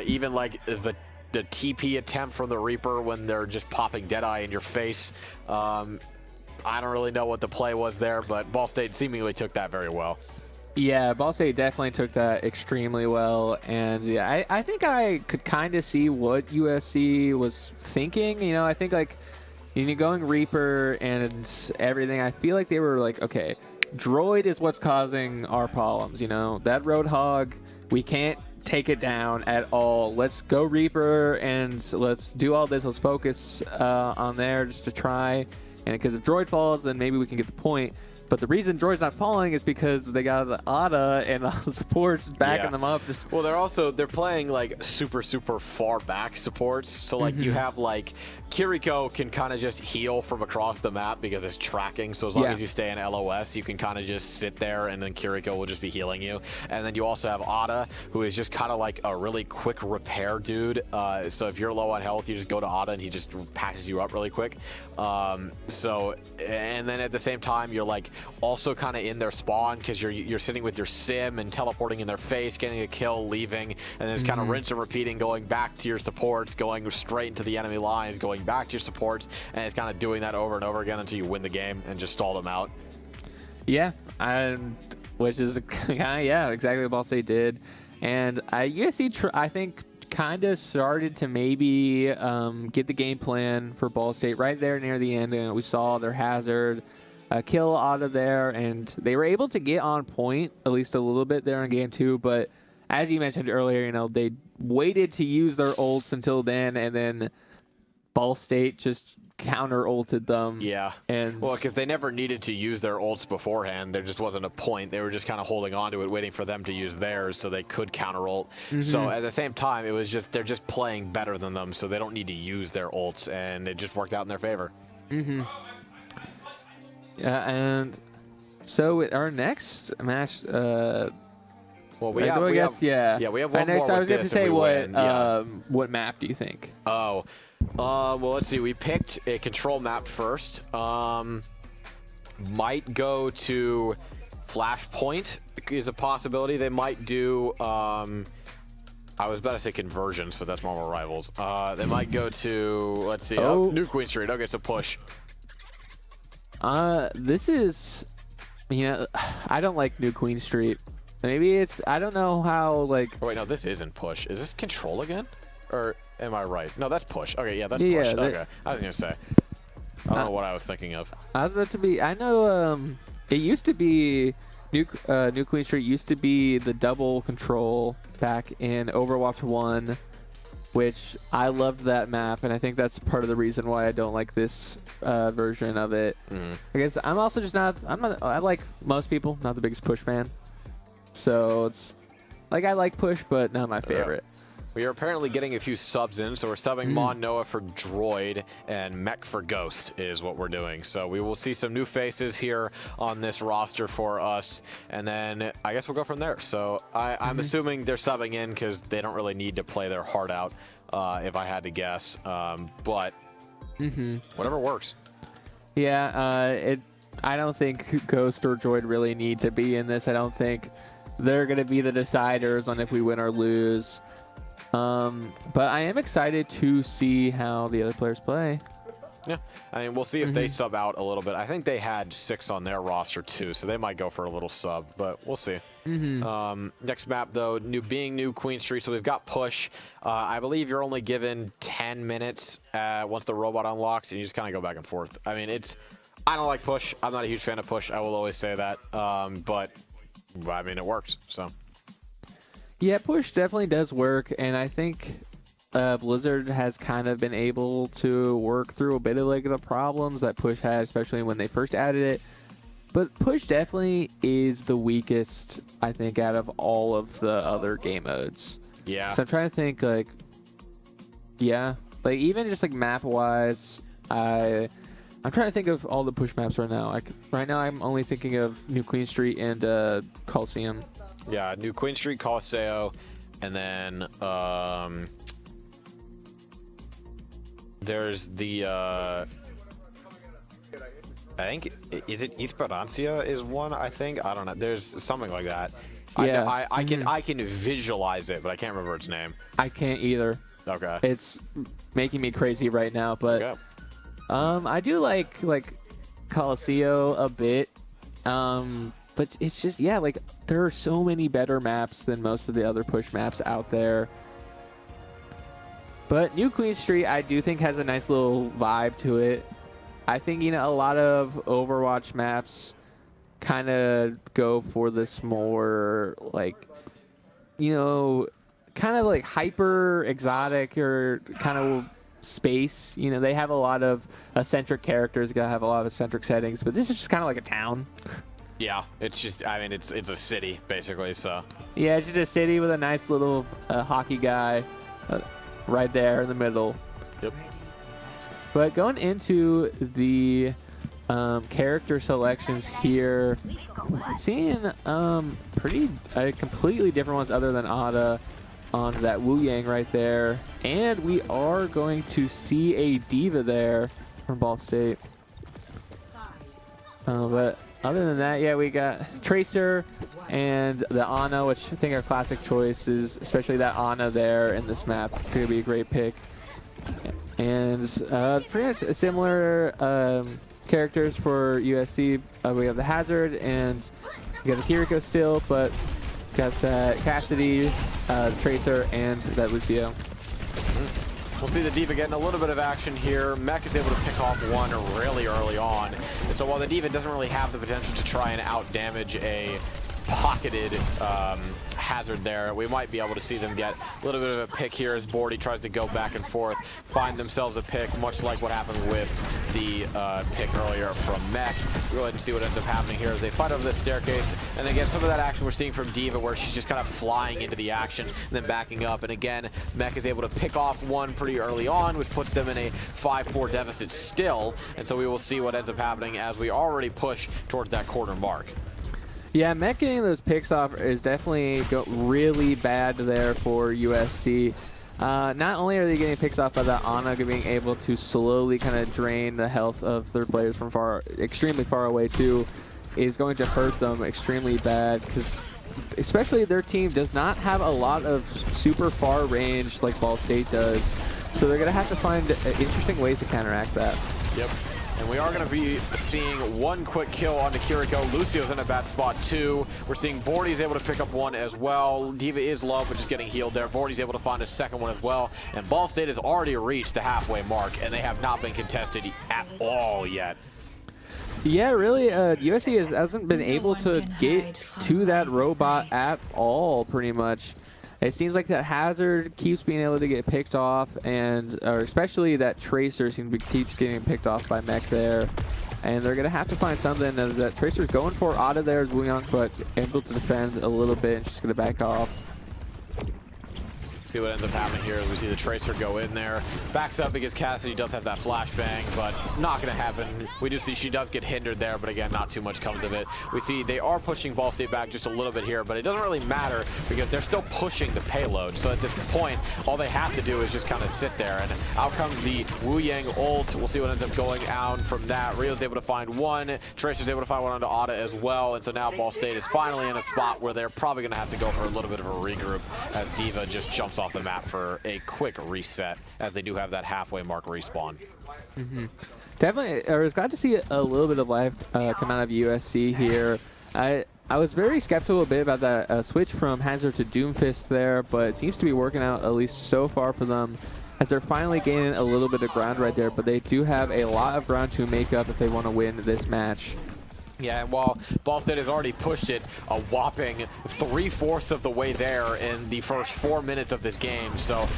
Speaker 1: Even like the TP attempt from the Reaper when they're just popping Deadeye in your face. I don't really know what the play was there, but Ball State seemingly took that very well.
Speaker 2: Yeah, Ball State definitely took that extremely well, and yeah, I think I could kind of see what USC was thinking. You know, I think like, you know, going Reaper and everything, I feel like they were like, okay, Droid is what's causing our problems, you know? That Roadhog, we can't take it down at all. Let's go Reaper and let's do all this. Let's focus on there just to try. And because if Droid falls, then maybe we can get the point. But the reason Droid's not falling is because they got the ADA and all the supports backing them up.
Speaker 1: Well, they're playing like super far back supports. So like you have like Kiriko can kind of just heal from across the map because it's tracking. So as long as you stay in LOS, you can kind of just sit there and then Kiriko will just be healing you. And then you also have Ada, who is just kind of like a really quick repair dude. So if you're low on health, you just go to Ada and he just patches you up really quick. So and then at the same time, you're like also kind of in their spawn because you're sitting with your sim and teleporting in their face, getting a kill, leaving, and then it's kind of rinse and repeating, going back to your supports, going straight into the enemy lines, going back to your supports, and it's kind of doing that over and over again until you win the game and just stall them out.
Speaker 2: Yeah, which is kind of exactly what Ball State did, and USC I think kind of started to maybe get the game plan for Ball State right there near the end, and we saw their hazard kill out of there, and they were able to get on point at least a little bit there in game 2. But as you mentioned earlier, they waited to use their ults until then, and then Ball State just counter ulted them. Yeah, and
Speaker 1: well, because they never needed to use their ults beforehand, there just wasn't a point. They were just kind of holding on to it, waiting for them to use theirs so they could counter ult. So at the same time, it was just they're just playing better than them, so they don't need to use their ults, and it just worked out in their favor.
Speaker 2: Yeah, and so our next match.
Speaker 1: Well, we have
Speaker 2: one
Speaker 1: more.
Speaker 2: Next, I was going to say what map do you think?
Speaker 1: Oh, well, let's see. We picked a control map first. Might go to Flashpoint is a possibility. They might do. I was about to say Convergence, but that's Marvel Rivals. They might go to. Let's see. New Queen Street. Okay, so push.
Speaker 2: This is, I don't like New Queen Street. Maybe it's, I don't know how, like...
Speaker 1: Oh, wait, no, this isn't push. Is this control again? Or am I right? No, that's push. Okay, yeah, that's push. Okay, I was going to say. I don't know what I was thinking of.
Speaker 2: I was about to be, I know, it used to be, New Queen Street used to be the double control back in Overwatch 1, which I loved that map, and I think that's part of the reason why I don't like this version of it. I guess I'm also just not, I like most people, not the biggest push fan. So it's like I like push, but not my favorite.
Speaker 1: We are apparently getting a few subs in, so we're subbing Mon Noah for Droid and Mech for Ghost is what we're doing. So we will see some new faces here on this roster for us, and then I guess we'll go from there. So I'm assuming they're subbing in because they don't really need to play their heart out, if I had to guess. But whatever works.
Speaker 2: Yeah, I don't think Ghost or Droid really need to be in this. I don't think they're going to be the deciders on if we win or lose. But I am excited to see how the other players play.
Speaker 1: Yeah, I mean, we'll see if they sub out a little bit. I think they had 6 on their roster too, so they might go for a little sub, but we'll see. Next map, though, New Queen Street, so we've got push. I believe you're only given 10 minutes once the robot unlocks, and you just kind of go back and forth. I mean, I don't like push. I'm not a huge fan of push. I will always say that, but I mean, it works, so.
Speaker 2: Yeah, push definitely does work, and I think Blizzard has kind of been able to work through a bit of like the problems that push had, especially when they first added it. But push definitely is the weakest, I think, out of all of the other game modes.
Speaker 1: Yeah.
Speaker 2: So I'm trying to think, like, yeah, like even just like map wise, I'm trying to think of all the push maps right now. Like right now, I'm only thinking of New Queen Street and Coliseum.
Speaker 1: Yeah, New Queen Street, Coliseo, and then there's the I think is it Esperanza is one. I think I don't know. There's something like that.
Speaker 2: Yeah,
Speaker 1: I can visualize it, but I can't remember its name.
Speaker 2: I can't either.
Speaker 1: Okay.
Speaker 2: It's making me crazy right now, but
Speaker 1: okay.
Speaker 2: I do like Coliseo a bit. But it's just, yeah, like there are so many better maps than most of the other push maps out there. But New Queen Street, I do think has a nice little vibe to it. I think, a lot of Overwatch maps kind of go for this more like, kind of like hyper exotic or kind of space. You know, they have a lot of eccentric characters, gotta have a lot of eccentric settings, but this is just kind of like a town.
Speaker 1: Yeah, it's just, I mean, it's a city, basically, so.
Speaker 2: Yeah, it's just a city with a nice little hockey guy right there in the middle.
Speaker 1: Yep.
Speaker 2: But going into the character selections here, seeing completely different ones other than Ada on that Wu Yang right there. And we are going to see a D.Va there from Ball State. But other than that, yeah, we got Tracer and the Ana, which I think are classic choices, especially that Ana there in this map. It's going to be a great pick. And pretty much similar characters for USC. We have the Hazard and we got the Kiriko still, but got that Cassidy, Tracer, and that Lucio.
Speaker 1: We'll see the D.Va getting a little bit of action here. Mech is able to pick off one really early on. And so while the D.Va doesn't really have the potential to try and out-damage a pocketed Hazard there, we might be able to see them get a little bit of a pick here as Bordy tries to go back and forth, find themselves a pick, much like what happened with the pick earlier from Mech. We'll go ahead and see what ends up happening here as they fight over the staircase. And again, some of that action we're seeing from D.Va where she's just kind of flying into the action and then backing up. And again, Mech is able to pick off one pretty early on, which puts them in a 5-4 deficit still. And so we will see what ends up happening as we already push towards that quarter mark.
Speaker 2: Yeah, Mech getting those picks off is definitely really bad there for USC. Not only are they getting picks off by the Ana being able to slowly kind of drain the health of their players from extremely far away too, is going to hurt them extremely bad because especially their team does not have a lot of super far range like Ball State does. So they're going to have to find interesting ways to counteract that.
Speaker 1: Yep. And we are going to be seeing one quick kill onto Kiriko. Lucio's in a bad spot too. We're seeing Bordy's able to pick up one as well. D.Va is low, but just getting healed there. Bordy's able to find a second one as well. And Ball State has already reached the halfway mark, and they have not been contested at all yet.
Speaker 2: Yeah, really, USC hasn't been able to get to that robot at all, pretty much. It seems like that Hazard keeps being able to get picked off, or especially that Tracer keeps getting picked off by Mech there. And they're going to have to find something. That Tracer's going for out of there as Wuyong, but able to defend a little bit and just going to back off.
Speaker 1: See what ends up happening here as we see the Tracer go in there. Backs up because Cassidy does have that flashbang, but not going to happen. We do see she does get hindered there, but again, not too much comes of it. We see they are pushing Ball State back just a little bit here, but it doesn't really matter because they're still pushing the payload. So at this point, all they have to do is just kind of sit there. And out comes the Wu Yang ult. We'll see what ends up going out from that. Rio's able to find one. Tracer's able to find one onto Ada as well. And so now Ball State is finally in a spot where they're probably going to have to go for a little bit of a regroup as D.Va just jumps off the map for a quick reset as they do have that halfway mark respawn.
Speaker 2: Definitely, I was glad to see a little bit of life come out of USC here. I was very skeptical a bit about that switch from Hazard to Doomfist there, but it seems to be working out at least so far for them as they're finally gaining a little bit of ground right there, but they do have a lot of ground to make up if they want to win this match.
Speaker 1: Yeah, and while Ball State has already pushed it a whopping 3/4 of the way there in the first 4 minutes of this game, so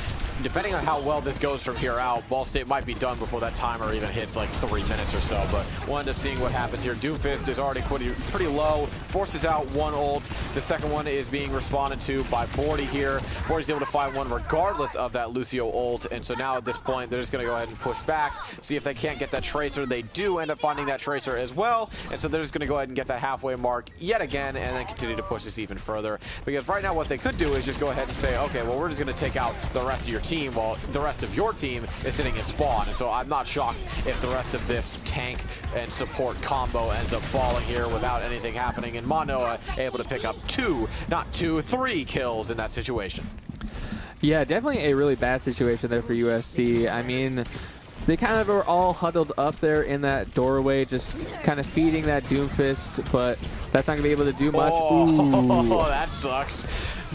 Speaker 1: depending on how well this goes from here out, Ball State might be done before that timer even hits like 3 minutes or so, but we'll end up seeing what happens here. Doomfist is already pretty low, forces out one ult. The second one is being responded to by Bordy here. Bordy's able to find one regardless of that Lucio ult, and so now at this point, they're just going to go ahead and push back, see if they can't get that Tracer. They do end up finding that Tracer as well, and so they're just going to go ahead and get that halfway mark yet again and then continue to push this even further. Because right now what they could do is just go ahead and say, okay, well, we're just going to take out the rest of your team while the rest of your team is sitting in spawn. And so I'm not shocked if the rest of this tank and support combo ends up falling here without anything happening. And Manoa able to pick up 3 kills in that situation.
Speaker 2: Yeah, definitely a really bad situation there for USC. I mean, they kind of are all huddled up there in that doorway, just kind of feeding that Doomfist, but That's not going to be able to do much.
Speaker 1: Oh, that sucks.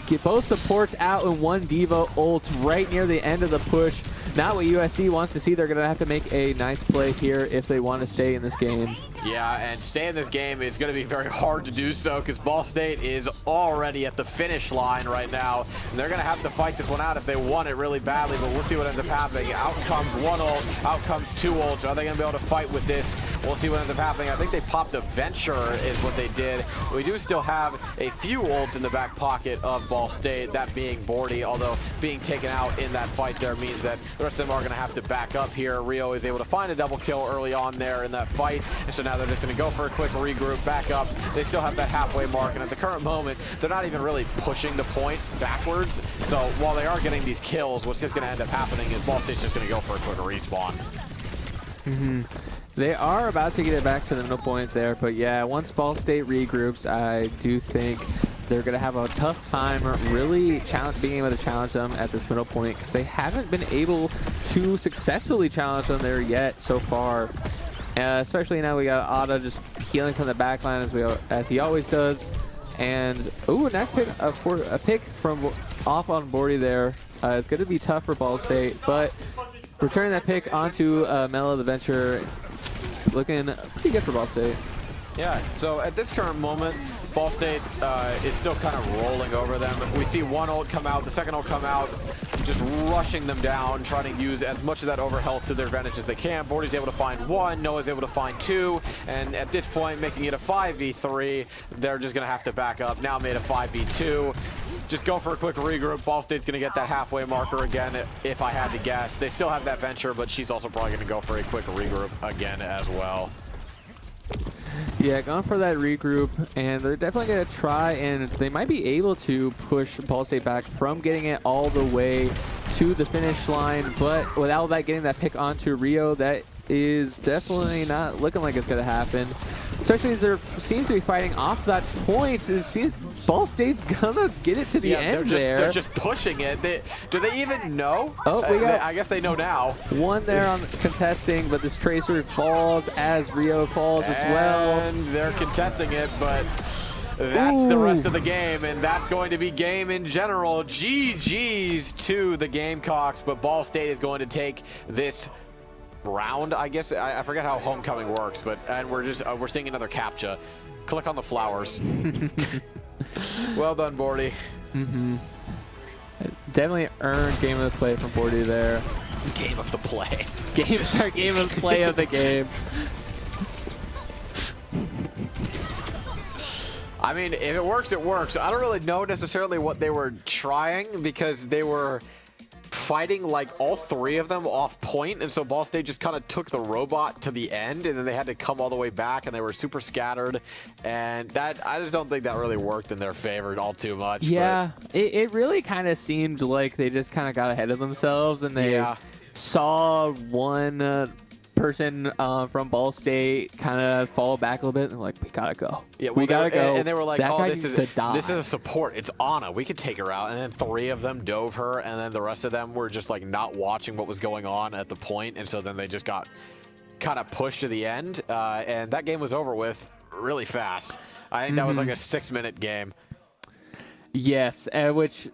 Speaker 2: Get both supports out in one Devo ult right near the end of the push. Not what USC wants to see. They're going to have to make a nice play here if they want to stay in this game.
Speaker 1: Yeah, and stay in this game is going to be very hard to do so because Ball State is already at the finish line right now. And they're going to have to fight this one out if they want it really badly, but we'll see what ends up happening. Out comes one ult, out comes two ults. Are they going to be able to fight with this? We'll see what ends up happening. I think they popped a Venture is what they did. We do still have a few ults in the back pocket of Ball State, that being Bordy, although being taken out in that fight there means that the rest of them are going to have to back up here. Rio is able to find a double kill early on there in that fight, and so now they're just going to go for a quick regroup, back up. They still have that halfway mark, and at the current moment, they're not even really pushing the point backwards. So while they are getting these kills, what's just going to end up happening is Ball State's just going to go for a quick respawn.
Speaker 2: They are about to get it back to the middle point there, but yeah, once Ball State regroups, I do think they're going to have a tough time really being able to challenge them at this middle point because they haven't been able to successfully challenge them there yet so far. Especially now we got Otto just peeling from the back line as he always does. And, ooh, a nice pick, a pick from off on Bordy there. It's going to be tough for Ball State, but returning that pick onto Mello the Venture, looking pretty good for Ball State.
Speaker 1: Yeah, so at this current moment, Ball State is still kind of rolling over them. We see one ult come out, the second ult come out, just rushing them down, trying to use as much of that overhealth to their advantage as they can. Bordy's able to find one, Noah's able to find two, and at this point, making it a 5v3, they're just going to have to back up. Now made a 5v2. Just go for a quick regroup. Ball State's going to get that halfway marker again, if I had to guess. They still have that Venture, but she's also probably going to go for a quick regroup again as well.
Speaker 2: Yeah, going for that regroup, and they're definitely going to try, and they might be able to push Ball State back from getting it all the way to the finish line, but without that getting that pick onto Rio, that is definitely not looking like it's going to happen. Especially as they seem to be fighting off that point. It seems Ball State's gonna get it to the end there.
Speaker 1: They're just pushing it. Do they even know?
Speaker 2: Oh,
Speaker 1: I guess they know now.
Speaker 2: One there on contesting, but this Tracer falls as Rio falls as well.
Speaker 1: And they're contesting it, but that's the rest of the game, and that's going to be game in general. GG's to the Gamecocks, but Ball State is going to take this round, I guess. I forget how homecoming works, but we're seeing another captcha. Click on the flowers. Well done, Bordy.
Speaker 2: Definitely earned game of the play from Bordy there.
Speaker 1: Game of the play.
Speaker 2: Game of the play of the game.
Speaker 1: I mean, if it works, it works. I don't really know necessarily what they were trying because they were fighting like all three of them off point, and so Ball State just kind of took the robot to the end, and then they had to come all the way back, and they were super scattered, and that I just don't think that really worked in their favor all too much.
Speaker 2: Yeah, it really kind of seemed like they just kind of got ahead of themselves, and they saw one person from Ball State kind of fall back a little bit, and they're like, we gotta go. Yeah, we gotta go.
Speaker 1: And they were like,
Speaker 2: that
Speaker 1: oh, this is a support. It's Ana. We could take her out. And then three of them dove her, and then the rest of them were just like not watching what was going on at the point, and so then they just got kind of pushed to the end, and that game was over with really fast. I think that was like a 6-minute game.
Speaker 2: Yes, which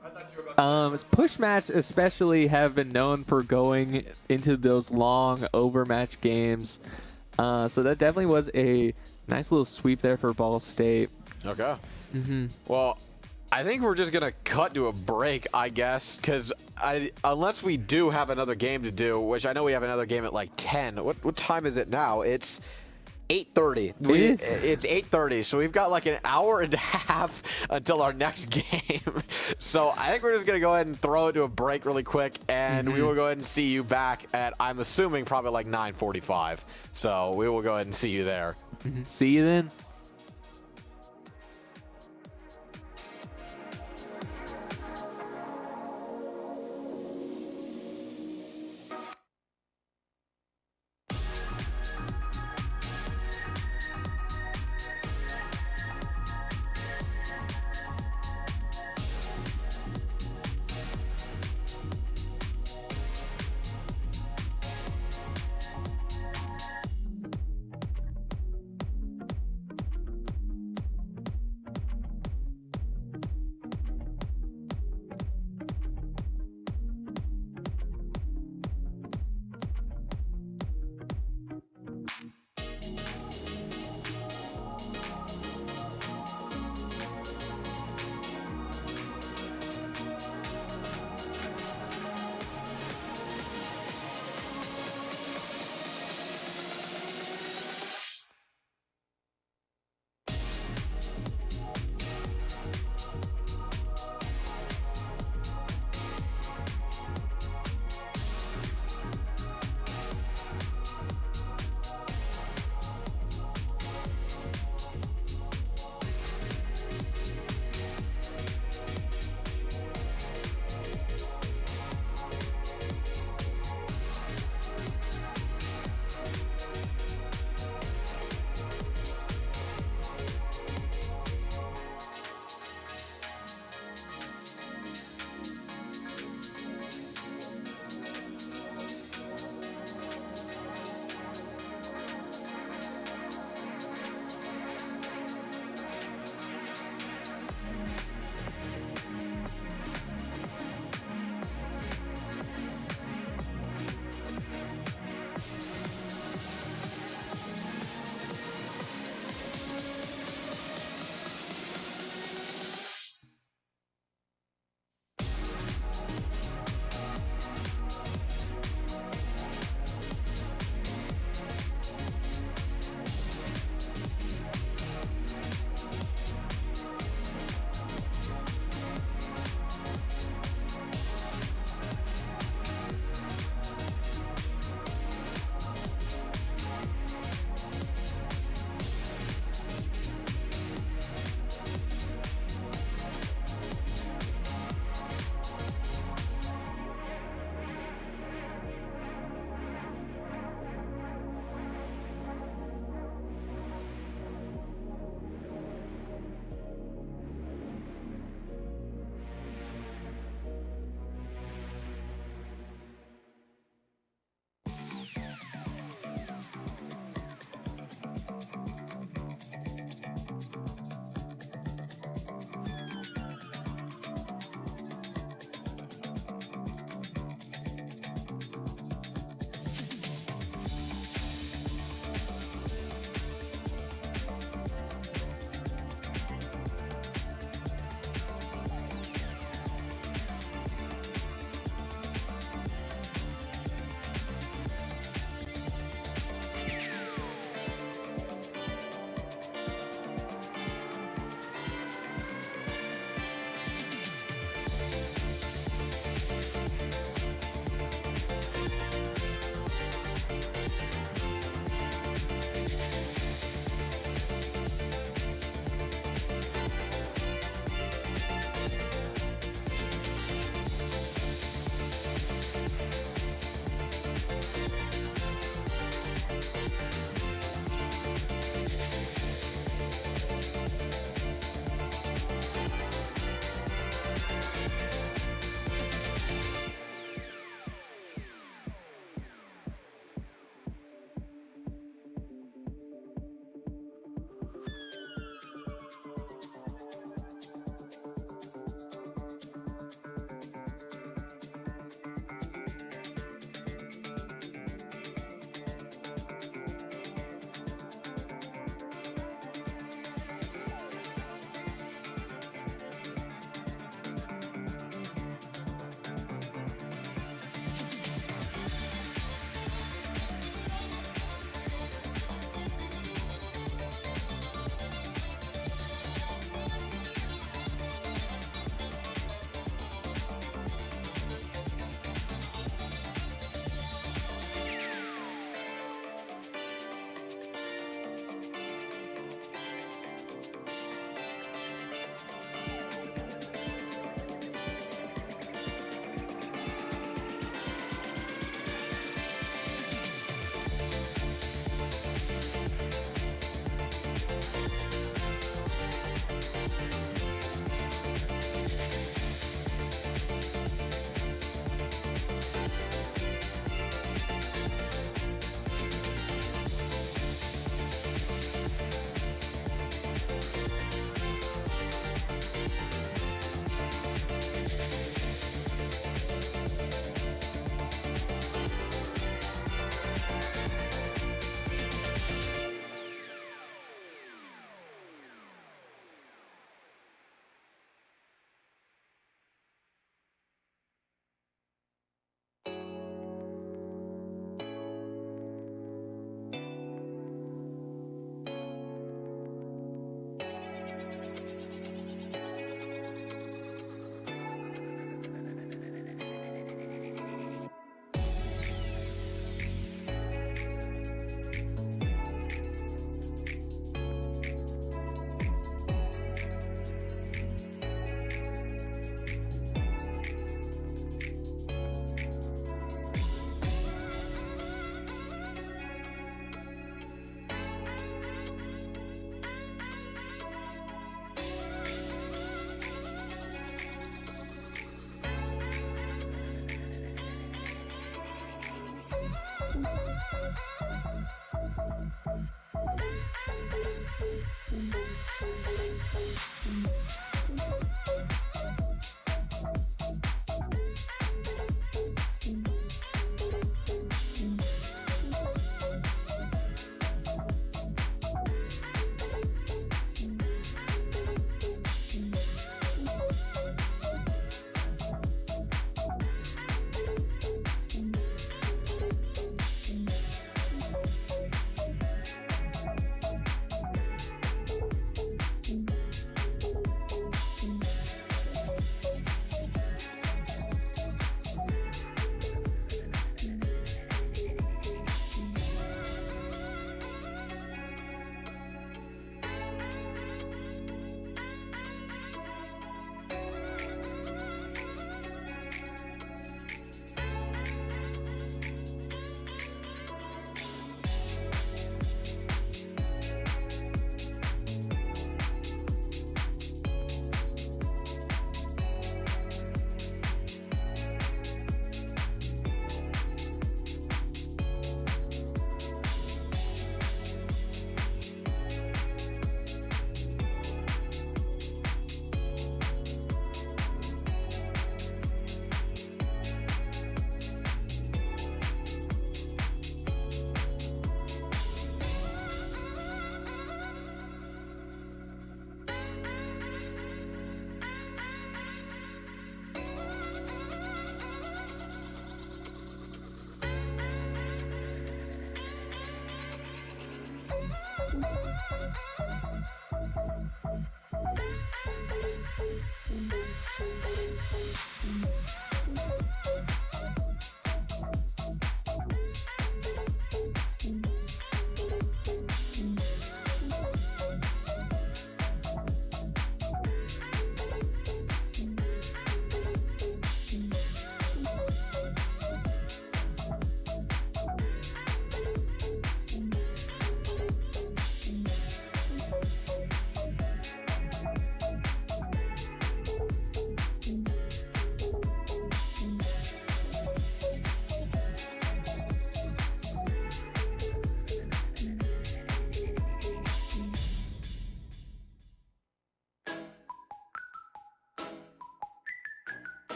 Speaker 2: push match especially have been known for going into those long overmatch games. So that definitely was a nice little sweep there for Ball State.
Speaker 1: Okay. Well, I think we're just going to cut to a break, I guess, because unless we do have another game to do, which I know we have another game at like 10. What time is it now? It's 8:30. It's 8:30, so we've got like an hour and a half until our next game. So I think we're just going to go ahead and throw it to a break really quick, and we will go ahead and see you back at, I'm assuming, probably like 9:45. So we will go ahead and see you there.
Speaker 2: See you then.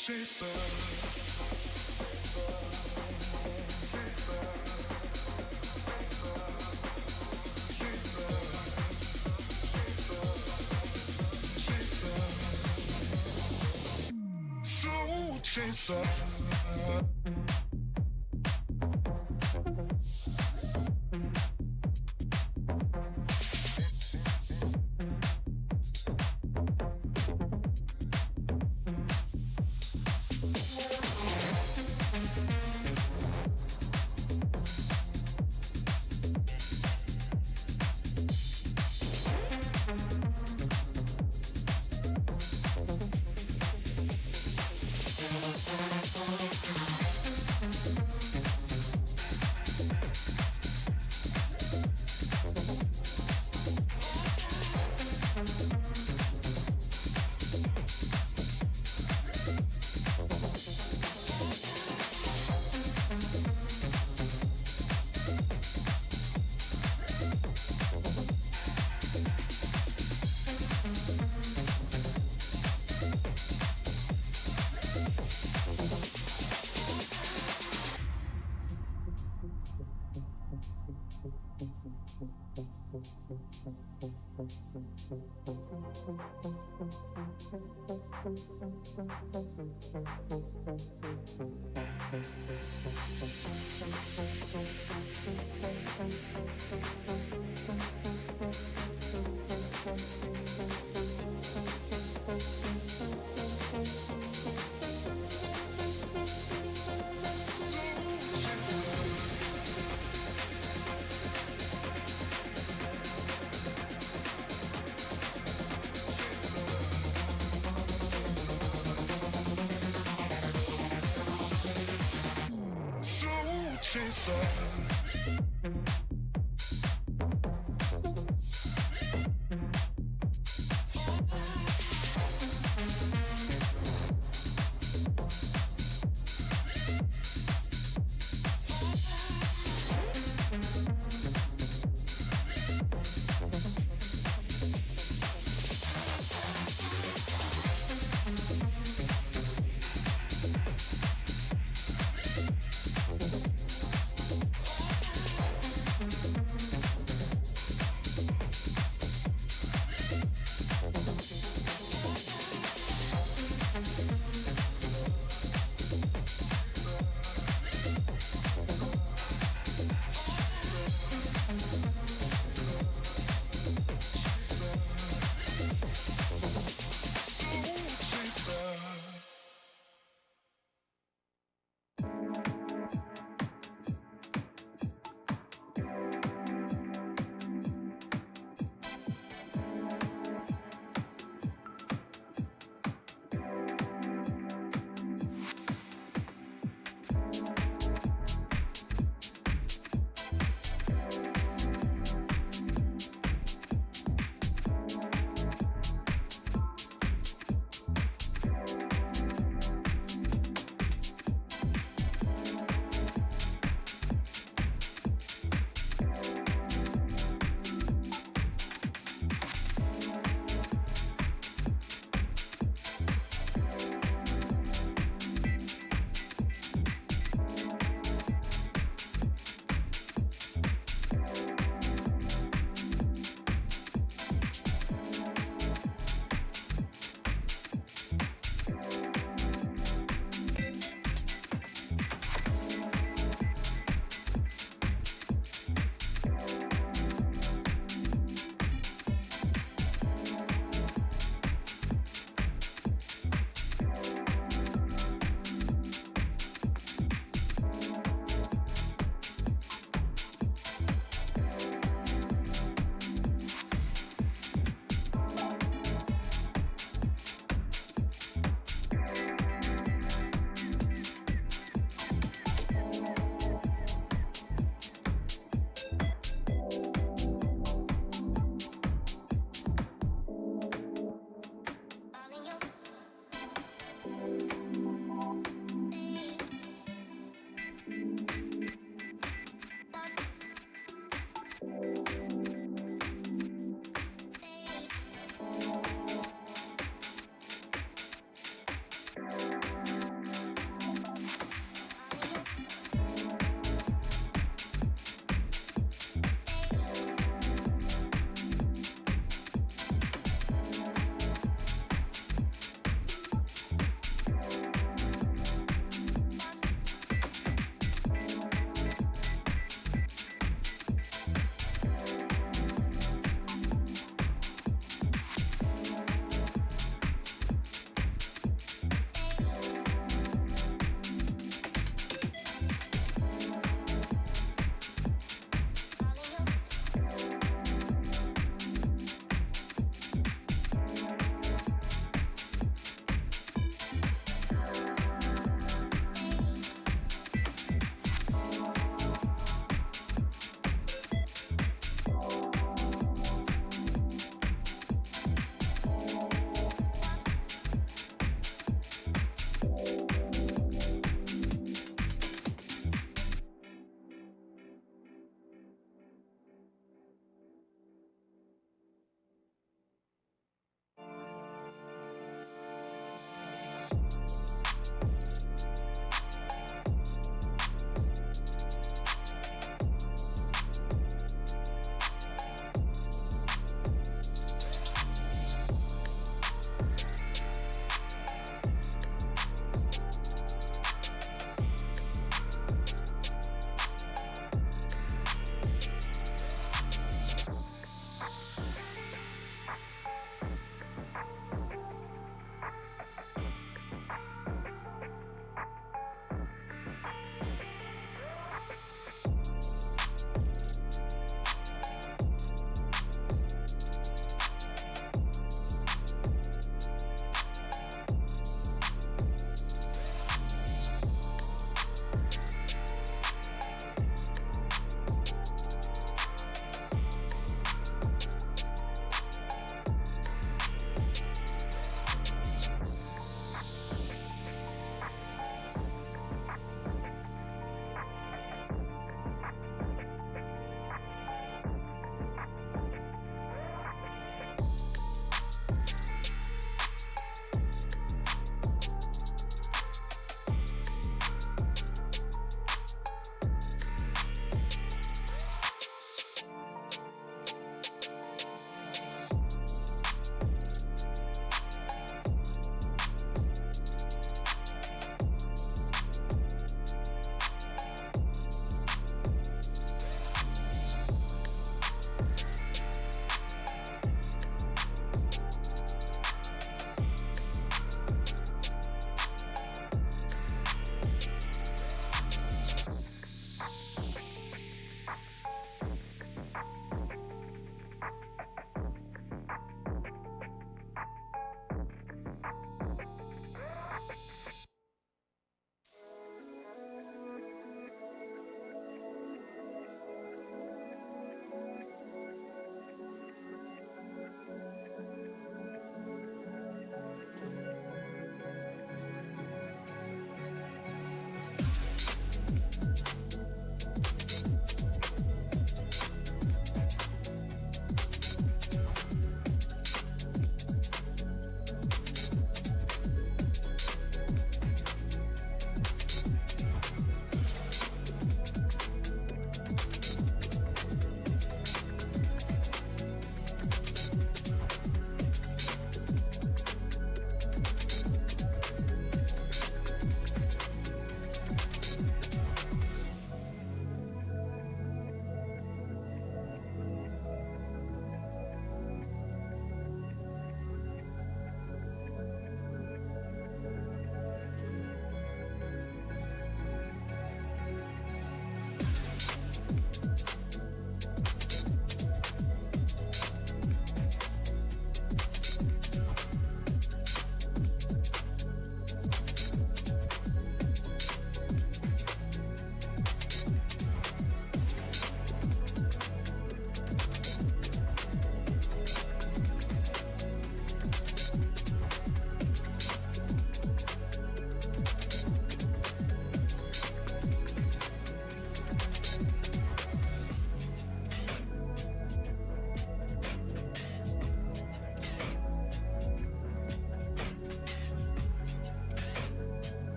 Speaker 3: chaser. Soul chaser. Soul chaser.